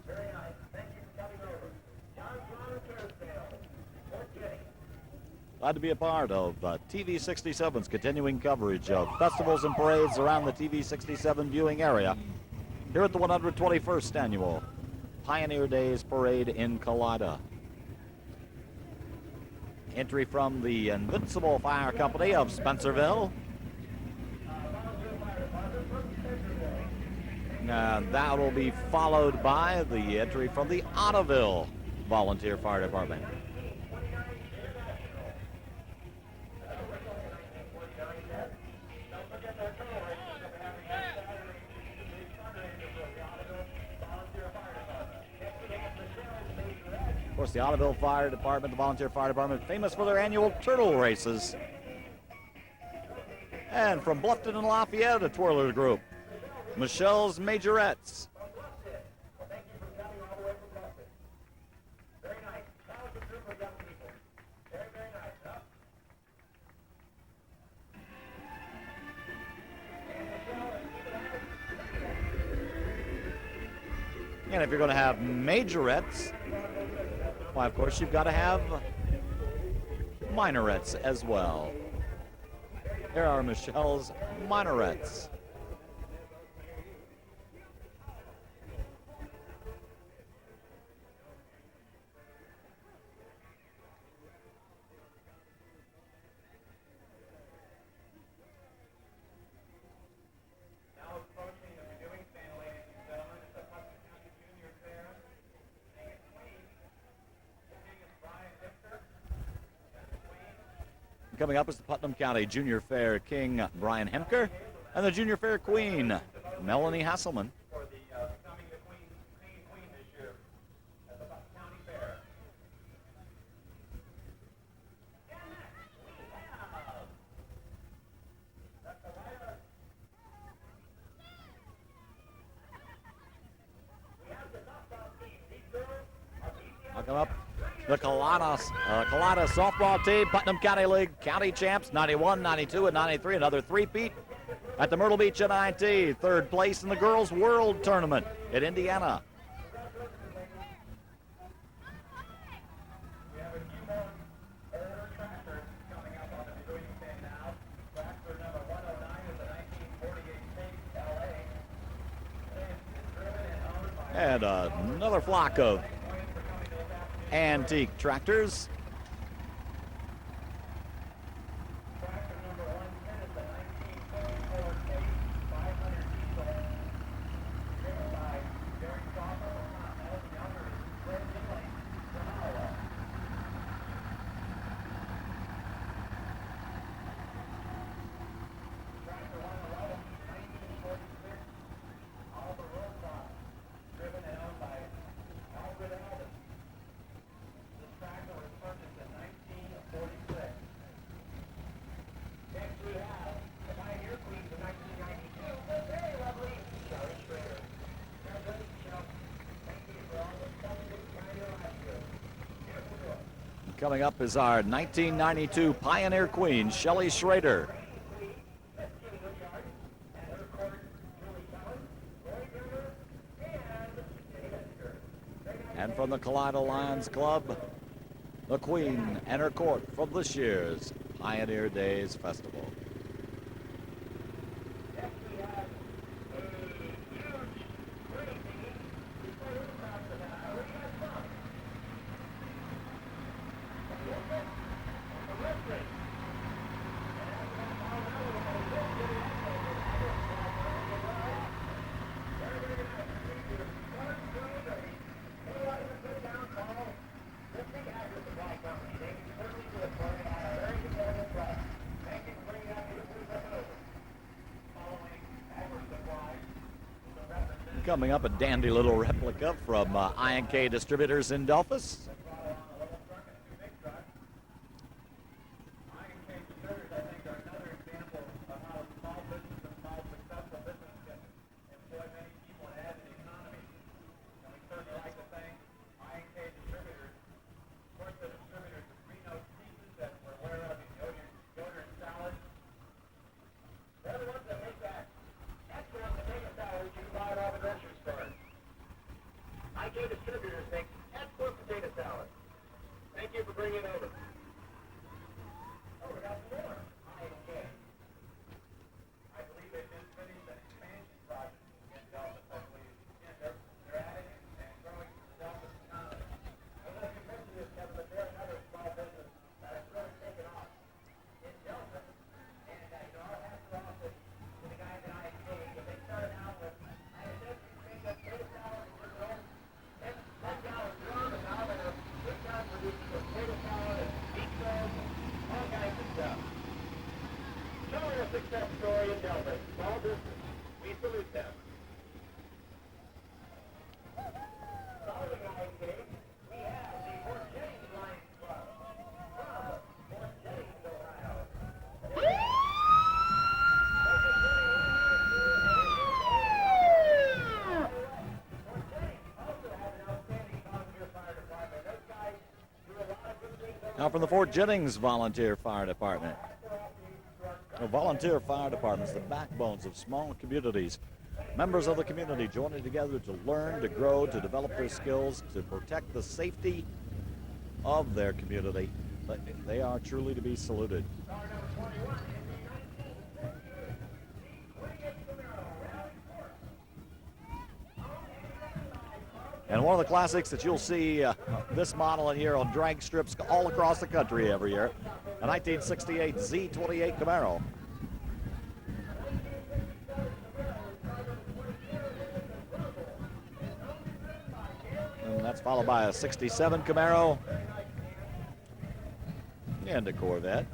[SPEAKER 2] Very nice. Thank you for coming over. John Carousel. Port Getty.
[SPEAKER 1] Glad to be a part of TV 67's continuing coverage of festivals and parades around the TV 67 viewing area here at the 121st Annual Pioneer Days Parade in Kalida. Entry from the Invincible Fire Company of Spencerville. And that will be followed by the entry from the Ottoville Volunteer Fire Department. Of course, the Ottoville Fire Department, the Volunteer Fire Department, famous for their annual turtle races. And from Bluffton and Lafayette, a twirler group, Michelle's Majorettes.
[SPEAKER 2] Thank you for coming all the way from Boston. Very nice. Talented group of young people. Very, very nice. Huh?
[SPEAKER 1] And if you're going to have majorettes, why, of course, you've got to have minorettes as well. Here are Michelle's minorettes.
[SPEAKER 2] Now approaching the renewing stand, ladies and gentlemen, it's the Putnam County Junior Fair. King and Queen. The king is Brian Hipster. And the queen.
[SPEAKER 1] Coming up is the Putnam County Junior Fair King Brian Hemker and the Junior Fair Queen Melanie Hasselman.
[SPEAKER 2] For the becoming the queen this year at the Putnam County Fair. And next we have the Kalida. We have the softball team. These girls are BCS.
[SPEAKER 1] I'll come up. The Kalida softball team, Putnam County League county champs, 91, 92, and 93. Another three-peat at the Myrtle Beach NIT. Third place in the Girls World Tournament in Indiana.
[SPEAKER 2] We have a few more older tractors coming up on the viewing stand now. Tractor number 109 is the 1948 Chase LA. It's driven and owned by
[SPEAKER 1] And another flock of antique tractors.
[SPEAKER 2] tractor number 110 is the 1944 Chase 500 diesel. Driven by Jerry Crawford of Continental. The younger is Fred Dinley from Iowa. Tractor 111, 1946, Oliver Wilcox, driven and owned by Alfred Alden. This tractor was purchased in 1946. Next we have the Pioneer Queen from 1992, the very lovely Shelly Schrader. Congratulations, Shell. Thank you for all the stuff you did in Pioneer last year. Beautiful girl.
[SPEAKER 1] Coming up is our 1992 Pioneer Queen, Shelley Schrader. And from the Kalida Lions Club, the Queen and her court from this year's Pioneer Days Festival. Coming up, a dandy little replica from I&K Distributors in Delphus.
[SPEAKER 2] Distributors make excellent potato salad. Thank you for bringing it over. Oh, we got some more. I&K. I believe they just finished an expansion project in Delta, I believe. Yeah, they're adding and growing the Delta economy. I don't know if you mentioned this, Kevin, but they're another small business that has really taken off in Delta. And, our hats are off to the guys at I&K. They started out with, I had said, make that potato salad and put it over. Showing a success story in Delta. Small business. We salute them. Following I&K, we have the Fort Jennings Lions Club from Fort Jennings, Ohio.
[SPEAKER 1] Now from the Fort Jennings Volunteer Fire Department. The volunteer fire departments, the backbones of small communities. Members of the community joining together to learn, to grow, to develop their skills, to protect the safety of their community. They are truly to be saluted. And one of the classics that you'll see this model in here on drag strips all across the country every year, a 1968 Z28 Camaro. And that's followed by a 67 Camaro and a Corvette.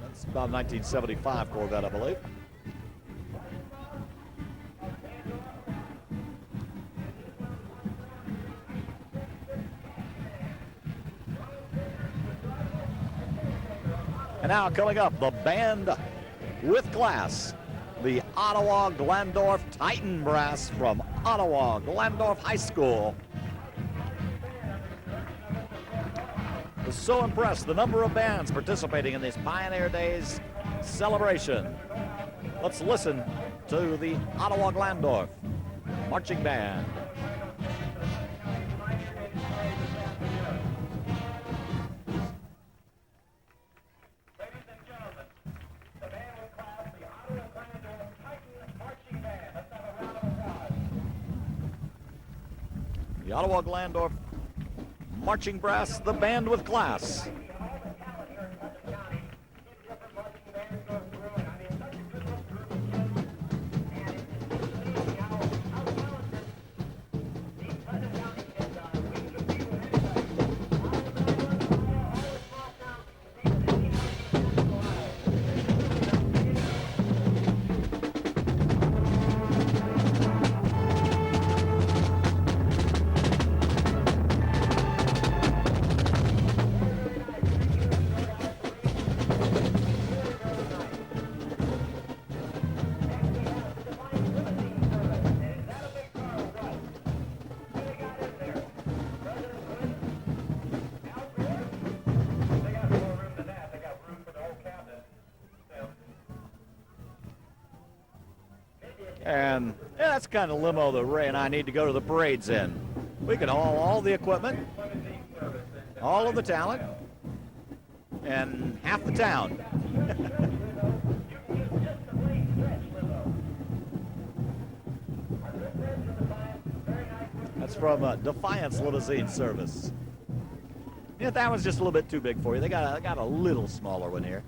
[SPEAKER 1] That's about a 1975 Corvette, I believe. And now coming up, the band with class, the Ottawa Glandorf Titan Brass from Ottawa Glandorf High School. Was so impressed, the number of bands participating in this Pioneer Days celebration. Let's listen to the Ottawa Glandorf Marching Band. The Ottawa Glandorf Marching Brass, the band with class. And yeah, that's the kind of limo that Ray and I need to go to the parades in. We can haul all the equipment, all of the talent, and half the town. That's from Defiance Limousine Service. Yeah, that one's just a little bit too big for you. They got a little smaller one here.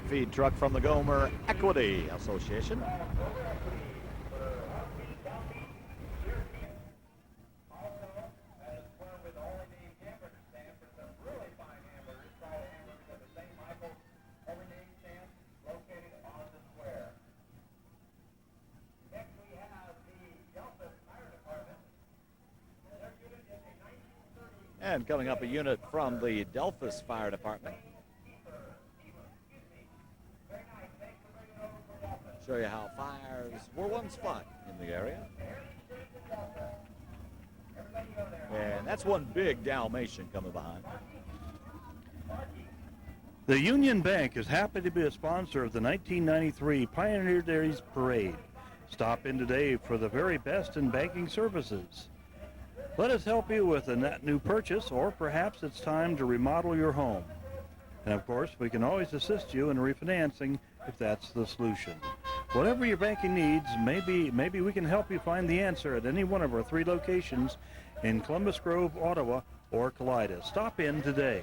[SPEAKER 1] feed truck from the Gomer Equity Association. And coming up, a unit from the Delphus Fire Department. Show you how fires were once fought in the area. And that's one big Dalmatian coming behind.
[SPEAKER 3] The Union Bank is happy to be a sponsor of the 1993 Pioneer Days Parade. Stop in today for the very best in banking services. Let us help you with a net new purchase, or perhaps it's time to remodel your home. And of course, we can always assist you in refinancing if that's the solution. Whatever your banking needs, maybe we can help you find the answer at any one of our 3 locations in Columbus Grove, Ottawa, or Kalida. Stop in today.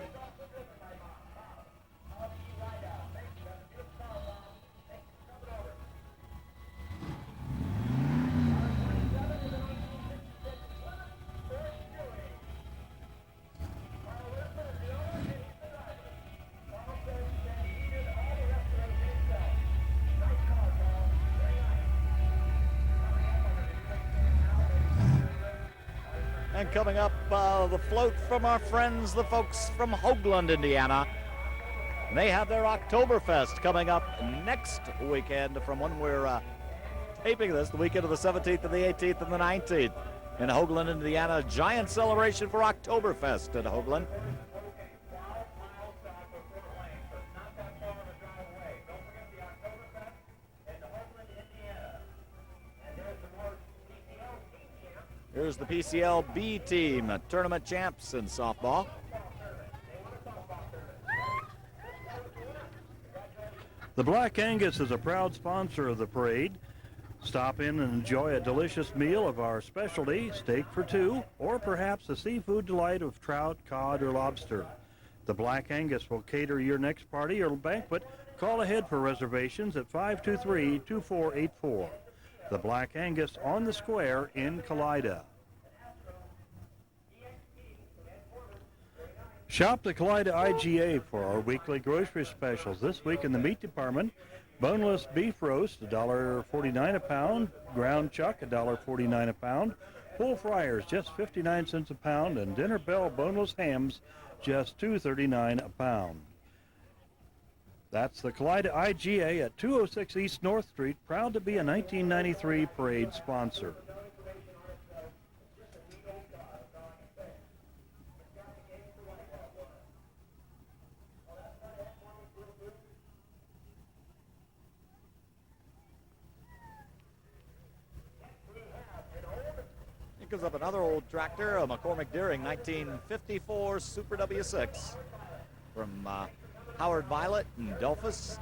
[SPEAKER 1] And coming up, the float from our friends, the folks from Hoagland, Indiana. And they have their Oktoberfest coming up next weekend from when we're taping this, the weekend of the 17th and the 18th and the 19th in Hoagland, Indiana. Giant celebration for Oktoberfest at Hoagland. Here's the PCL B team, tournament champs in softball.
[SPEAKER 3] The Black Angus is a proud sponsor of the parade. Stop in and enjoy a delicious meal of our specialty, steak for 2, or perhaps a seafood delight of trout, cod, or lobster. The Black Angus will cater your next party or banquet. Call ahead for reservations at 523-2484. The Black Angus on the Square in Kalida. Shop the Kalida IGA for our weekly grocery specials. This week in the meat department, boneless beef roast, $1.49 a pound, ground chuck, $1.49 a pound, full fryers, just 59 cents a pound, and Dinner Bell boneless hams, just $2.39 a pound. That's the Kalida IGA at 206 East North Street, proud to be a 1993 parade sponsor.
[SPEAKER 1] Here comes up another old tractor, a McCormick Deering 1954 Super W6 from Howard Violet and Delphus.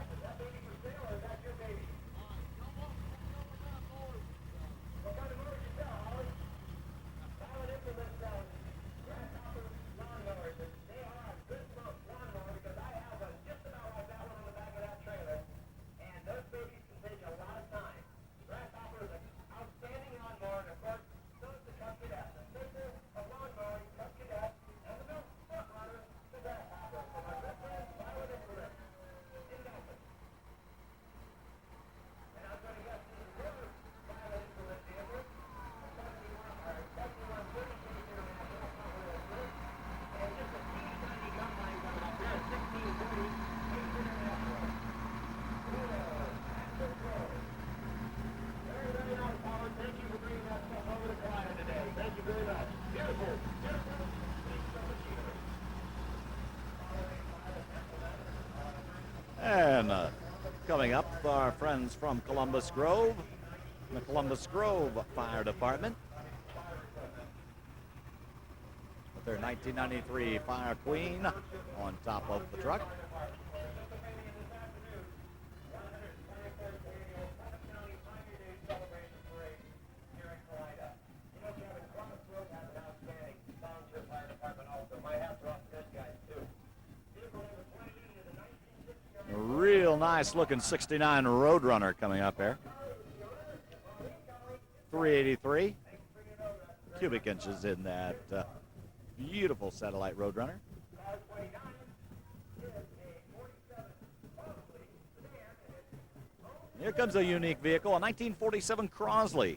[SPEAKER 1] And coming up, our friends from Columbus Grove, the Columbus Grove Fire Department, with their 1993 Fire Queen on top of the truck. nice looking 69 Roadrunner coming up here. 383 cubic inches in that beautiful satellite Roadrunner. Here comes a unique vehicle, a 1947 Crosley.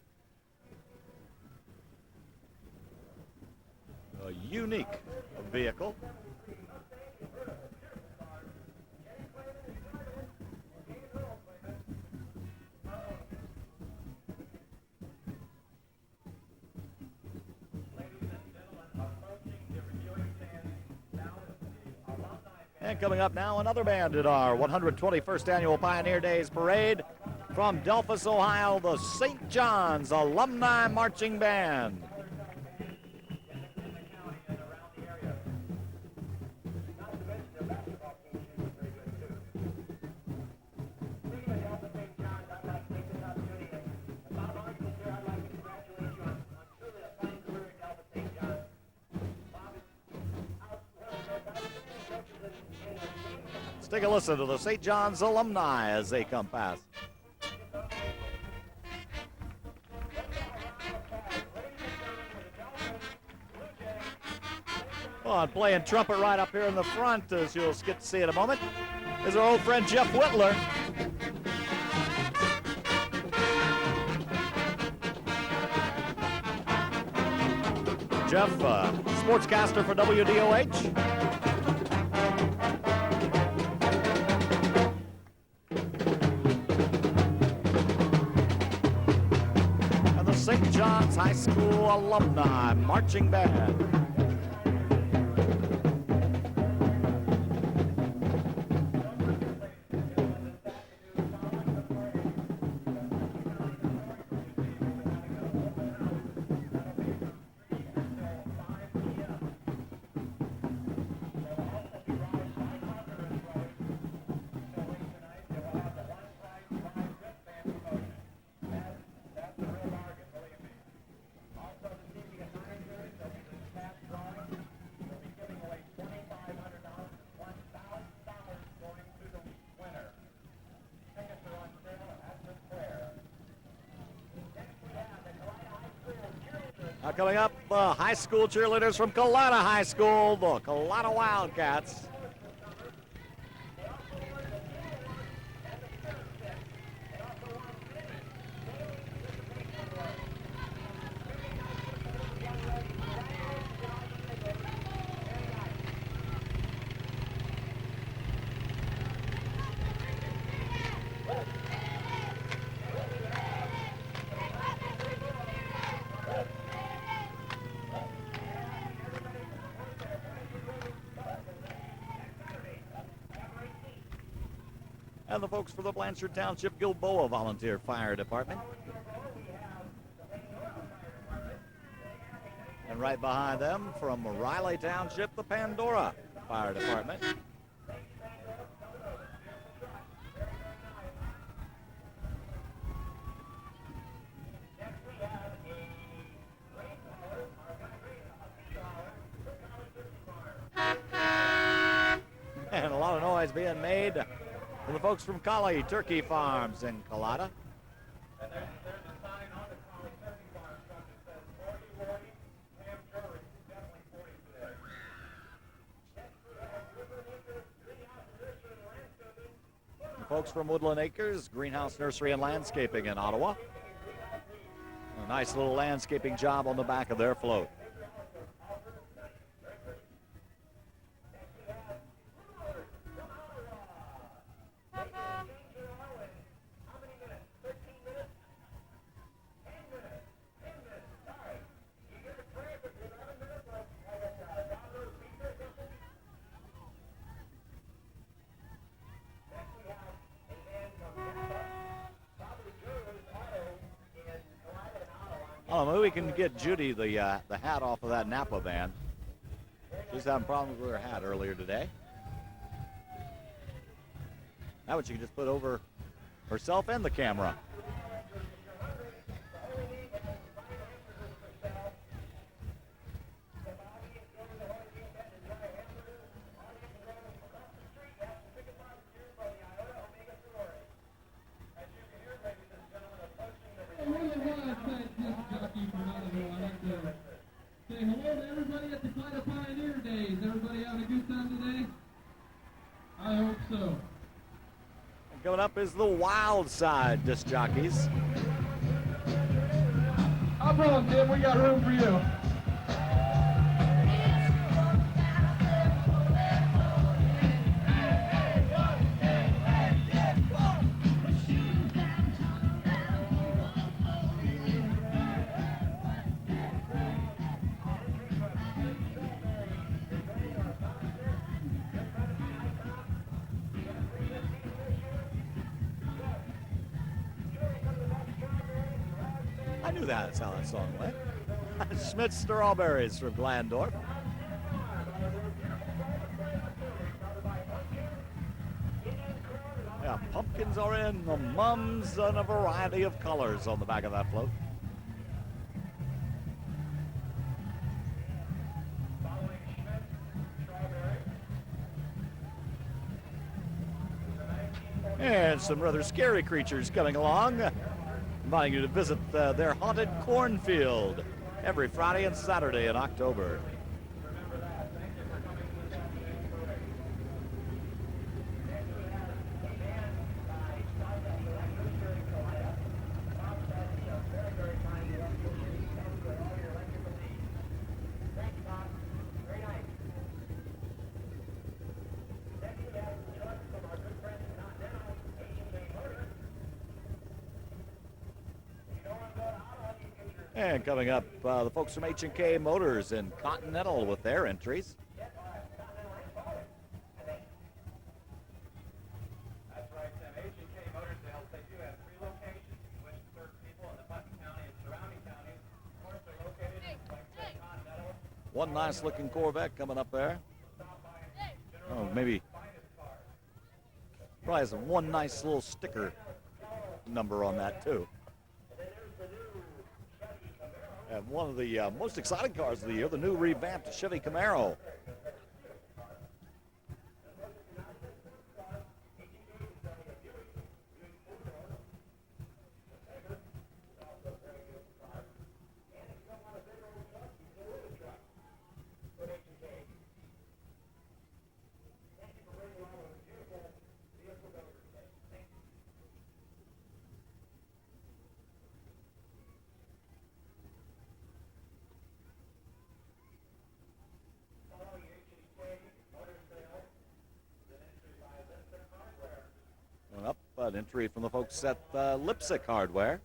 [SPEAKER 1] A unique vehicle. And coming up now, another band at our 121st Annual Pioneer Days Parade from Delphus, Ohio, the St. John's Alumni Marching Band. Let's take a listen to the St. John's alumni as they come past. Oh, and playing trumpet right up here in the front, as you'll get to see in a moment, is our old friend Jeff Whitler. Jeff, sportscaster for WDOH. St. John's High School Alumni Marching Band. Now coming up, the high school cheerleaders from Kalida High School, the Kalida Wildcats. And the folks for the Blanchard Township Gilboa Volunteer Fire Department. And right behind them, from Riley Township, the Pandora Fire Department. And a lot of noise being made from the folks from Collie Turkey Farms in Kalida.
[SPEAKER 2] And there's a sign on the Collie Turkey Farms truck that says 40, 40, ham jewelry, definitely 40 today.
[SPEAKER 1] The folks from Woodland Acres, Greenhouse Nursery and Landscaping in Ottawa. A nice little landscaping job on the back of their float. Oh, maybe we can get Judy the hat off of that Napa van. She's having problems with her hat earlier today. That one she can just put over herself and the camera.
[SPEAKER 5] say hello to everybody at the Kalida Pioneer Days. Everybody having a good time today? I hope so.
[SPEAKER 1] And coming up is the Wild Side disc jockeys.
[SPEAKER 5] Hop on, Tim. We got room for you.
[SPEAKER 1] I knew that's how that song went. Schmidt Strawberries from Glandorf. Yeah, pumpkins are in, the mums, and a variety of colors on the back of that float. And some rather scary creatures coming along, inviting you to visit their haunted cornfield every Friday and Saturday in October. And coming up, the folks from H&K Motors and Continental with their entries.
[SPEAKER 2] That's right, Tim. H&K Motors Sales, they do have 3 locations. If you wish to serve people in the Putnam County and surrounding counties, of course, they're located in Continental.
[SPEAKER 1] One nice looking Corvette coming up there. Oh, maybe. Probably has one nice little sticker number on that, too. And one of the most exciting cars of the year, the new revamped Chevy Camaro. Up an entry from the folks at Lipsick Hardware.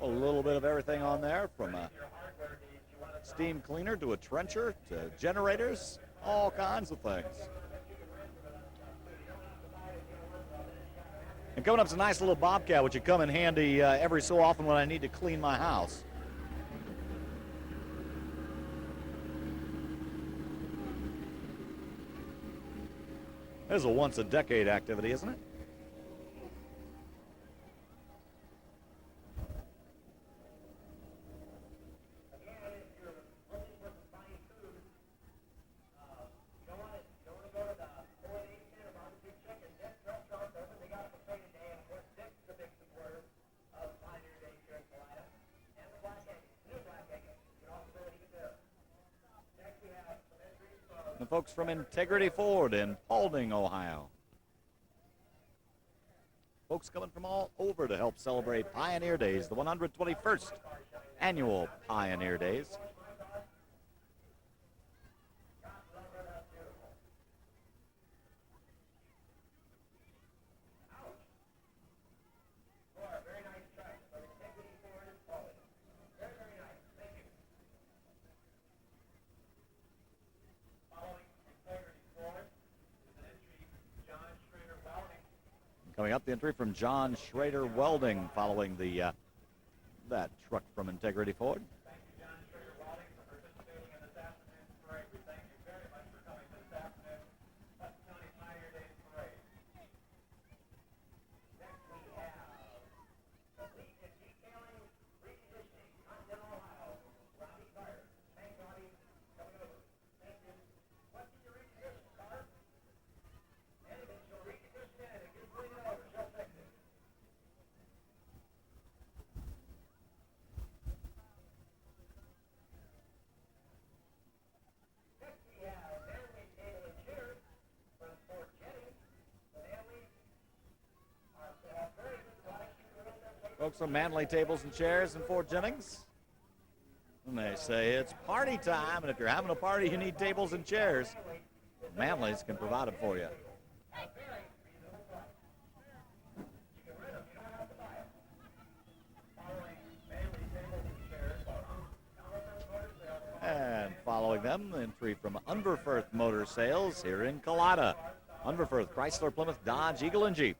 [SPEAKER 1] A little bit of everything on there, from a steam cleaner to a trencher to generators, all kinds of things. And coming up is a nice little Bobcat, which would come in handy every so often when I need to clean my house. This is a once-a-decade activity, isn't it? The folks from Integrity Ford in Paulding, Ohio. Folks coming from all over to help celebrate Pioneer Days, the 121st annual Pioneer Days. Coming up, the entry from John Schrader Welding following the that truck from Integrity Ford.
[SPEAKER 2] Thank you, John Schrader Welding, for participating in this afternoon's parade. We thank you very much for coming to this afternoon's Putnam County Pioneer Days Parade. Next we have Complete and Detailing Reconditioning, Continental, Ohio. Robbie Carter. Thanks, Robbie. Coming over. Thank you. What's in your recondition, Carter? Anything, she'll recondition it and if you bring it over, she'll fix it.
[SPEAKER 1] some Manley tables and chairs in Fort Jennings. And they say it's party time, and if you're having a party, you need tables and chairs. Manley's can provide them for you. And following them, entry from Underfirth Motor Sales here in Kalida. Underfirth, Chrysler, Plymouth, Dodge, Eagle, and Jeep.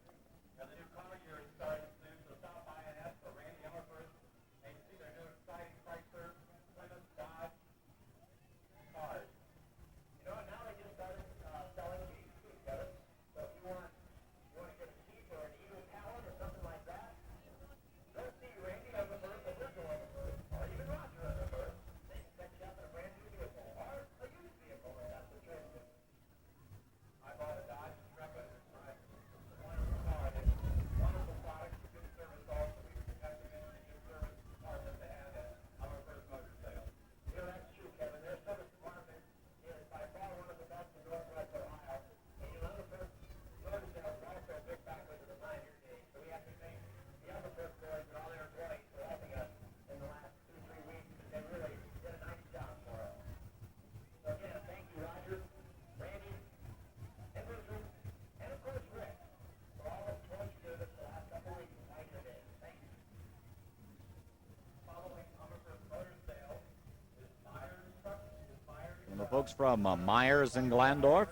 [SPEAKER 1] The folks from Myers and Glandorf,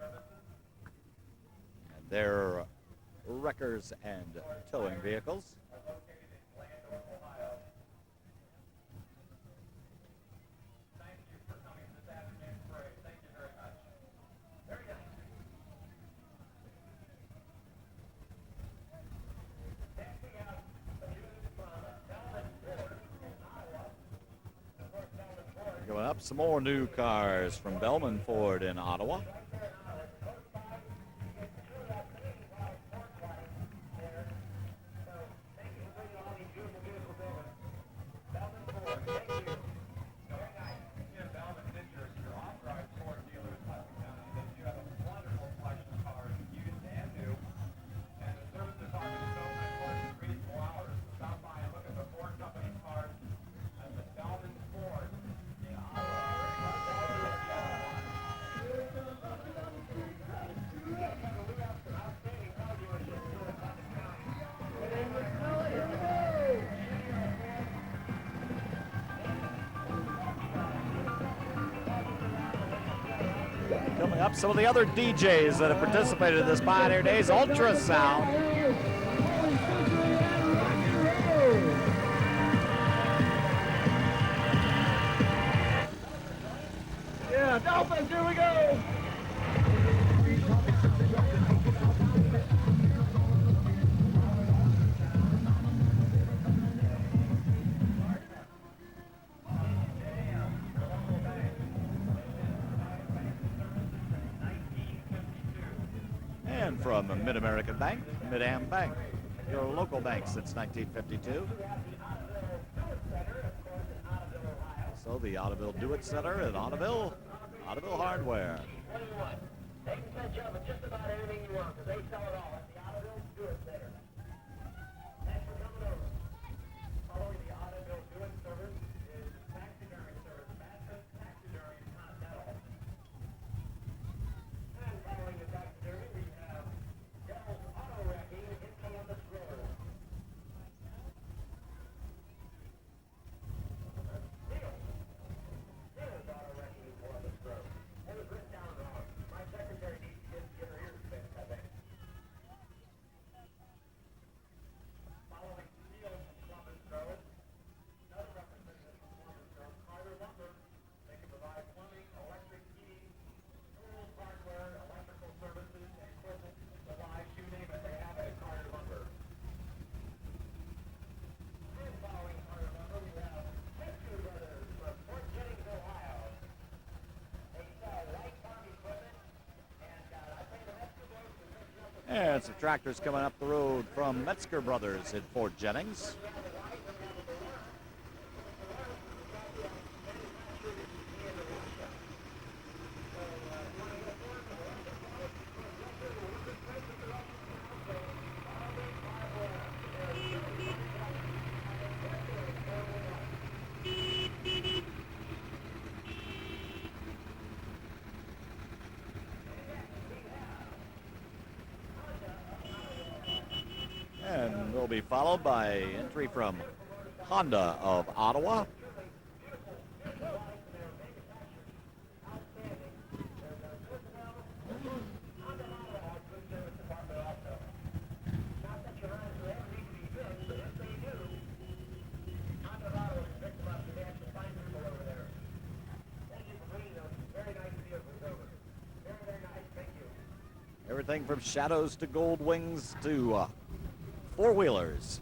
[SPEAKER 1] and their wreckers and towing vehicles. Going up, some more new cars from Bellman Ford in Ottawa. Coming up, some of the other DJs that have participated in this Pioneer Days, Ultrasound.
[SPEAKER 2] Yeah, Dolphins, here we go.
[SPEAKER 1] And from Mid-American Bank, Mid-Am Bank, your local bank since 1952. So the Ottoville Do It Center at Ottoville Hardware.
[SPEAKER 2] They can catch up with just about anything you want because they sell it all at the Ottoville Do It Center. Thanks for coming over. Following the Ottoville Do It service is taxidermy service, Fastest Taxidermy Continental. And following the taxidermy, we have Devil's Auto Wrecking in Columbus Road. Deal's Auto Wrecking in Columbus Road. It was written down wrong. My secretary needs to get her ears fixed, I think. Following Deal's from Columbus Road, another representative from Columbus Road, Carter Lumber. They can provide plumbing, electric, heating, tools, hardware, electrical services, and equipment, supplies, you name it, they have it at Carter Lumber. And following Carter Lumber, we have Metzger Brothers from Fort Jennings, Ohio. They sell light farm equipment, and I think the Metzger Brothers will fix you up with
[SPEAKER 1] And some tractors coming up the road from Metzger Brothers in Fort Jennings. will be followed by entry from Honda of Ottawa. Everything from Shadows to Gold Wings to four-wheelers.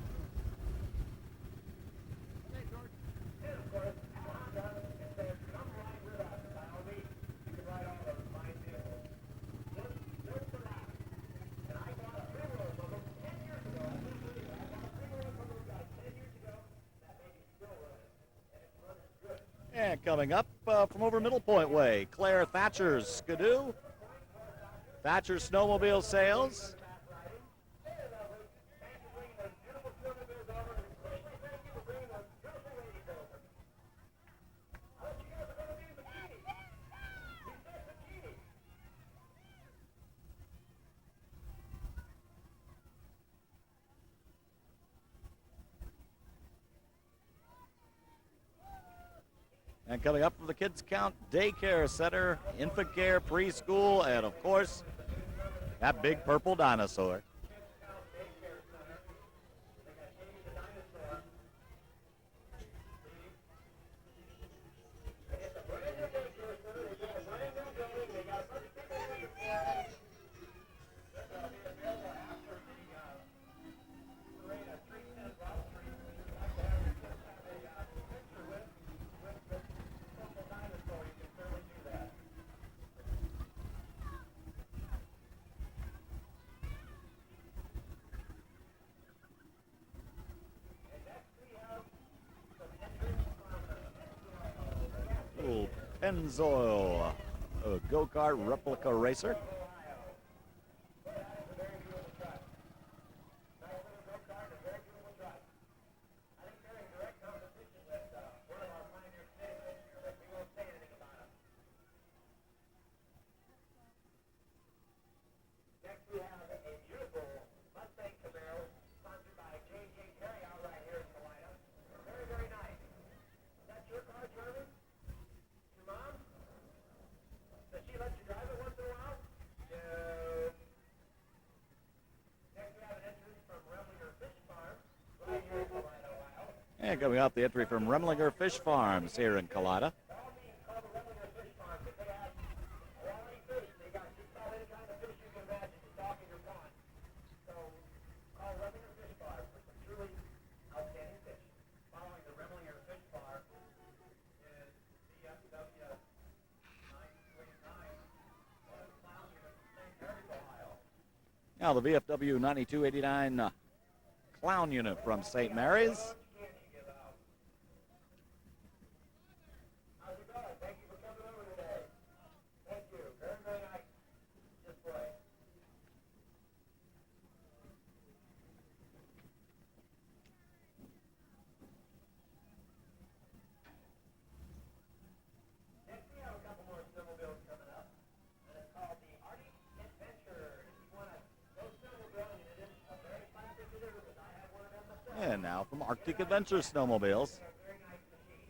[SPEAKER 1] And coming up from over Middle Point Way, Claire Thatcher's Skidoo. Thatcher Snowmobile Sales. And coming up from the Kids Count Daycare Center, Infant Care Preschool, and of course, that big purple dinosaur. Little Pennzoil go-kart replica racer. And coming up, the entry from Remlinger Fish Farms here in Kalida. Now the VFW 9289 Clown Unit from St. Mary's. And now from Arctic Adventure Snowmobiles.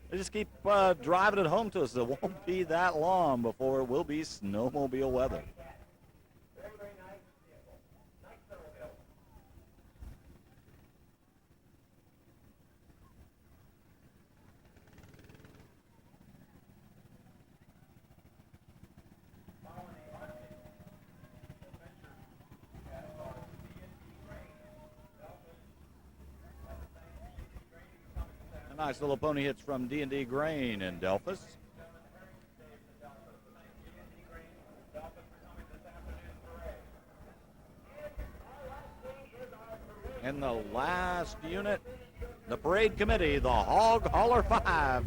[SPEAKER 1] They just keep driving it home to us. It won't be that long before it will be snowmobile weather. Nice little pony hits from D&D Grain in Delphus. And the last unit, the parade committee, the Hog Hauler 5.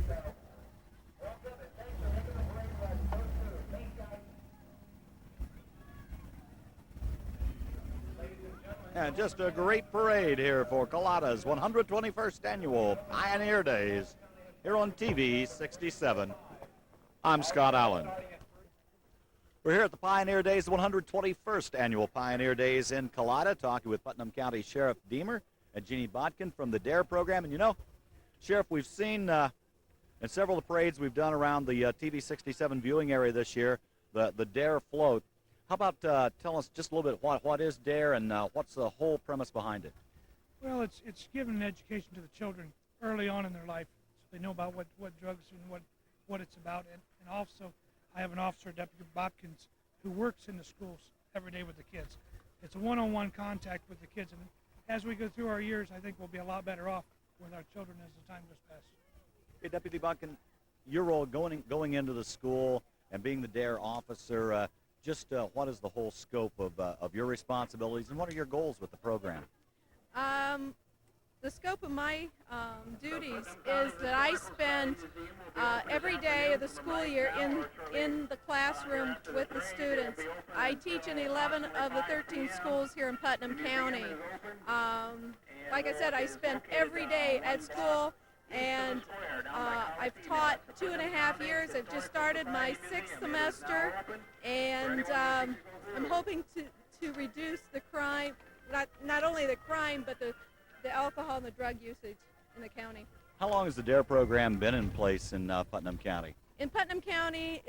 [SPEAKER 1] And just a great parade here for Kalida's 121st Annual Pioneer Days here on TV 67. I'm Scott Allen. We're here at the Pioneer Days, the 121st Annual Pioneer Days in Kalida, talking with Putnam County Sheriff Deemer and Jeannie Botkin from the DARE program. And you know, Sheriff, we've seen in several of the parades we've done around the TV 67 viewing area this year, the DARE float. How about tell us just a little bit what is DARE and what's the whole premise behind it?
[SPEAKER 6] Well, it's giving an education to the children early on in their life, so they know about what drugs and what it's about. And also, I have an officer, Deputy Bopkins, who works in the schools every day with the kids. It's a one-on-one contact with the kids, and as we go through our years, I think we'll be a lot better off with our children as the time goes past.
[SPEAKER 1] Hey, Deputy Botkin, your role going into the school and being the DARE officer, just what is the whole scope of your responsibilities, and what are your goals with the program?
[SPEAKER 7] The scope of my duties is that I spend every day of the school year in the classroom with the students. I teach in 11 of the 13 schools here in Putnam County. Like I said, I spend every day at school, and I've taught 2.5 years. I've just started my 6th semester, and I'm hoping to reduce the crime, not only the crime, but the alcohol and the drug usage in the county.
[SPEAKER 1] How long has the DARE program been in place in Putnam County?
[SPEAKER 7] In Putnam County,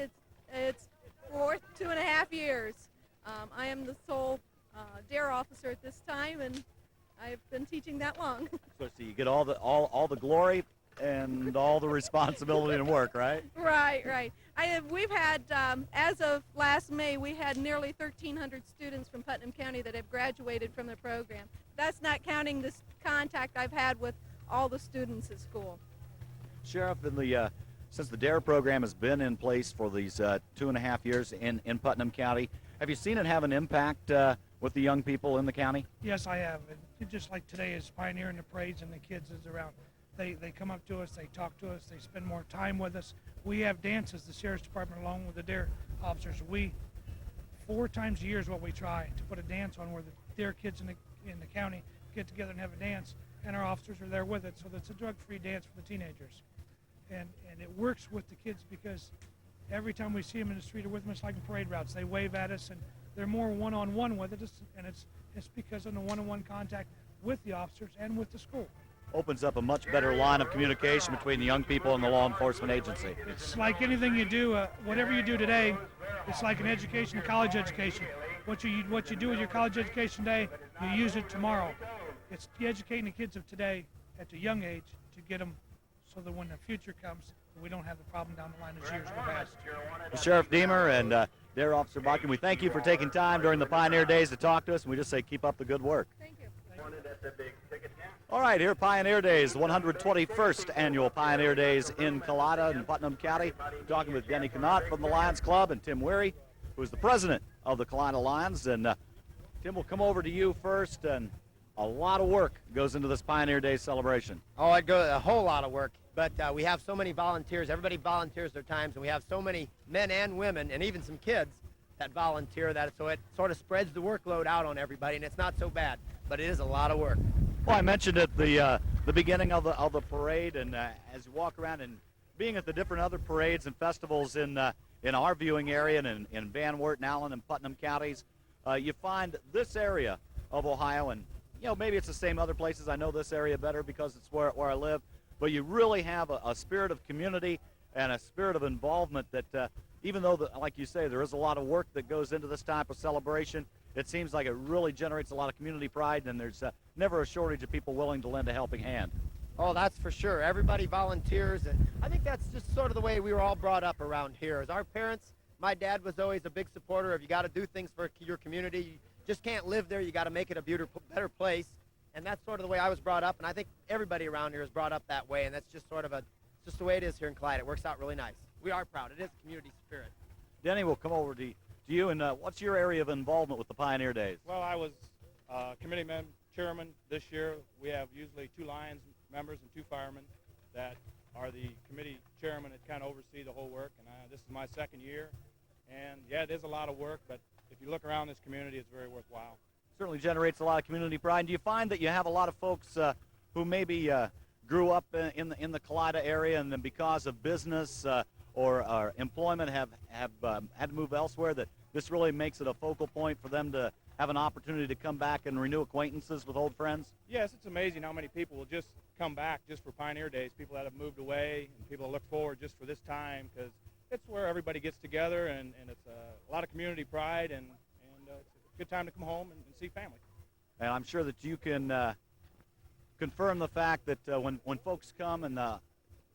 [SPEAKER 7] it's for 2.5 years. I am the sole DARE officer at this time, and I've been teaching that long.
[SPEAKER 1] So you get all the glory and all the responsibility and work, right?
[SPEAKER 7] Right. We've had, as of last May, we had nearly 1,300 students from Putnam County that have graduated from the program. That's not counting this contact I've had with all the students at school.
[SPEAKER 1] Sheriff, since the DARE program has been in place for these 2.5 years in Putnam County, have you seen it have an impact with the young people in the county?
[SPEAKER 6] Yes, I have. And just like today is pioneering the parades and the kids is around. They come up to us, they talk to us, they spend more time with us. We have dances, the Sheriff's Department, along with the DARE officers. 4 times a year is what we try to put a dance on, where the DARE kids in the county get together and have a dance, and our officers are there with it. So that's a drug-free dance for the teenagers. And it works with the kids because every time we see them in the street or with them, it's like in parade routes. They wave at us, and they're more one-on-one with it, and it's because of the one-on-one contact with the officers and with the school.
[SPEAKER 1] Opens up a much better line of communication between the young people and the law enforcement agency.
[SPEAKER 6] It's like anything you do, whatever you do today, it's like an education, a college education. What you do with your college education today, you use it tomorrow. It's educating the kids of today at a young age to get them so that when the future comes, we don't have the problem down the line as years go past.
[SPEAKER 1] Well, Sheriff Deemer and DARE Officer Botkin, we thank you for taking time during the Pioneer Days to talk to us, and we just say keep up the good work.
[SPEAKER 7] Thank you.
[SPEAKER 1] All right, here Pioneer Days, 121st Annual Pioneer Days in Kalida in Putnam County. Talking with Denny Connaught from the Lions Club and Tim Weary, who is the president of the Kalida Lions. And Tim, we'll come over to you first. And a lot of work goes into this Pioneer Days celebration.
[SPEAKER 8] Oh, it goes a whole lot of work, but we have so many volunteers. Everybody volunteers their times, and we have so many men and women, and even some kids that volunteer so it sort of spreads the workload out on everybody, and it's not so bad, but it is a lot of work.
[SPEAKER 1] Well, I mentioned at the beginning of the parade, and as you walk around and being at the different other parades and festivals in our viewing area and in Van Wert and Allen and Putnam counties, you find this area of Ohio, and maybe it's the same other places. I know this area better because it's where I live, but you really have a spirit of community and a spirit of involvement that even though, like you say, there is a lot of work that goes into this type of celebration, it seems like it really generates a lot of community pride, and there's never a shortage of people willing to lend a helping hand.
[SPEAKER 8] Oh, that's for sure. Everybody volunteers, and I think that's just sort of the way we were all brought up around here. As our parents, my dad was always a big supporter of you got to do things for your community. You just can't live there. You got to make it a better place, and that's sort of the way I was brought up, and I think everybody around here is brought up that way, and that's just sort of just the way it is here in Clyde. It works out really nice. We are proud. It is community spirit.
[SPEAKER 1] Denny, we'll come over to you, and what's your area of involvement with the Pioneer Days?
[SPEAKER 9] Well, I was committee chairman this year. We have usually 2 Lions members and 2 firemen that are the committee chairman that kind of oversee the whole work, and this is my 2nd year. And yeah, it is a lot of work, but if you look around this community, it's very worthwhile.
[SPEAKER 1] Certainly generates a lot of community pride. And do you find that you have a lot of folks who maybe grew up in the Kalida area, and then because of business or employment have had to move elsewhere, that this really makes it a focal point for them to have an opportunity to come back and renew acquaintances with old friends?
[SPEAKER 9] Yes, it's amazing how many people will just come back just for Pioneer Days, people that have moved away and people that look forward just for this time, because it's where everybody gets together, and it's a lot of community pride, and it's a good time to come home and see family.
[SPEAKER 1] And I'm sure that you can confirm the fact that when folks come and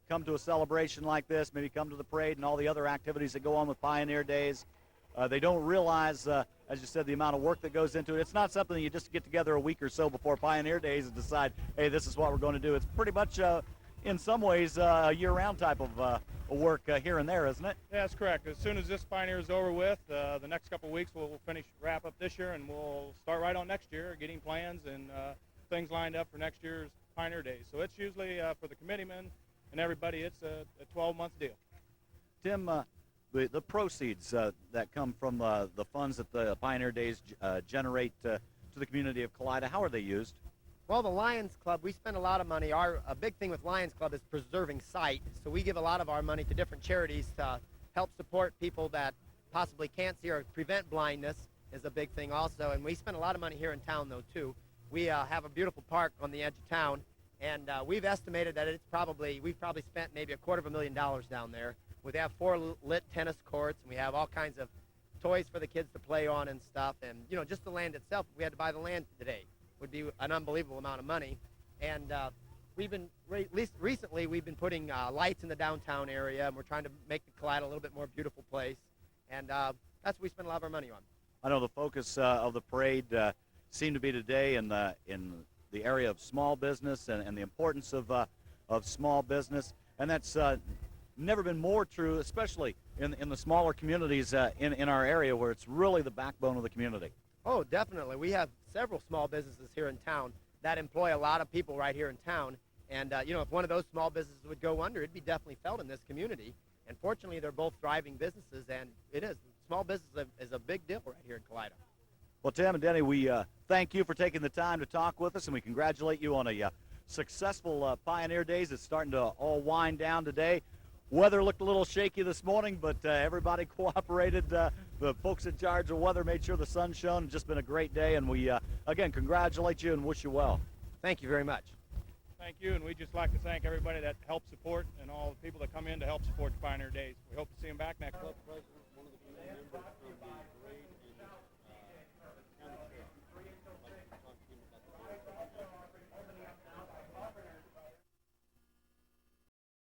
[SPEAKER 1] come to a celebration like this, maybe come to the parade and all the other activities that go on with Pioneer Days, they don't realize, as you said, the amount of work that goes into it. It's not something that you just get together a week or so before Pioneer Days and decide, hey, this is what we're going to do. It's pretty much, in some ways, a year-round type of work here and there, isn't it?
[SPEAKER 9] Yeah, that's correct. As soon as this Pioneer is over with, the next couple of weeks we'll wrap up this year, and we'll start right on next year, getting plans and things lined up for next year's Pioneer Days. So it's usually, for the committeemen and everybody, it's a 12-month deal.
[SPEAKER 1] Tim, the proceeds that come from the funds that the Pioneer Days generate to the community of Kalida, how are they used?
[SPEAKER 8] Well, the Lions Club, we spend a lot of money. A big thing with Lions Club is preserving sight. So we give a lot of our money to different charities to help support people that possibly can't see, or prevent blindness is a big thing also. And we spend a lot of money here in town, though, too. We have a beautiful park on the edge of town, and we've estimated that we've probably spent maybe $250,000 down there. We have 4 lit tennis courts, and we have all kinds of toys for the kids to play on and stuff. And, you know, just the land itself, if we had to buy the land today, would be an unbelievable amount of money. And recently we've been putting lights in the downtown area, and we're trying to make the Kalida a little bit more beautiful place. And that's what we spend a lot of our money on.
[SPEAKER 1] I know the focus of the parade seemed to be today in the area of small business and the importance of small business, and that's never been more true, especially in the smaller communities in our area, where it's really the backbone of the community.
[SPEAKER 8] Oh, definitely. We have several small businesses here in town that employ a lot of people right here in town. And, you know, if one of those small businesses would go under, it'd be definitely felt in this community. And fortunately, they're both thriving businesses, and it is. Small business is a big deal right here in Kalida.
[SPEAKER 1] Well, Tim and Denny, we thank you for taking the time to talk with us, and we congratulate you on a successful Pioneer Days. It's starting to all wind down today. Weather looked a little shaky this morning, but everybody cooperated. The folks in charge of weather made sure the sun shone. It's just been a great day, and we, again, congratulate you and wish you well.
[SPEAKER 8] Thank you very much.
[SPEAKER 9] Thank you, and we'd just like to thank everybody that helped support and all the people that come in to help support the Pioneer Days. We hope to see them back next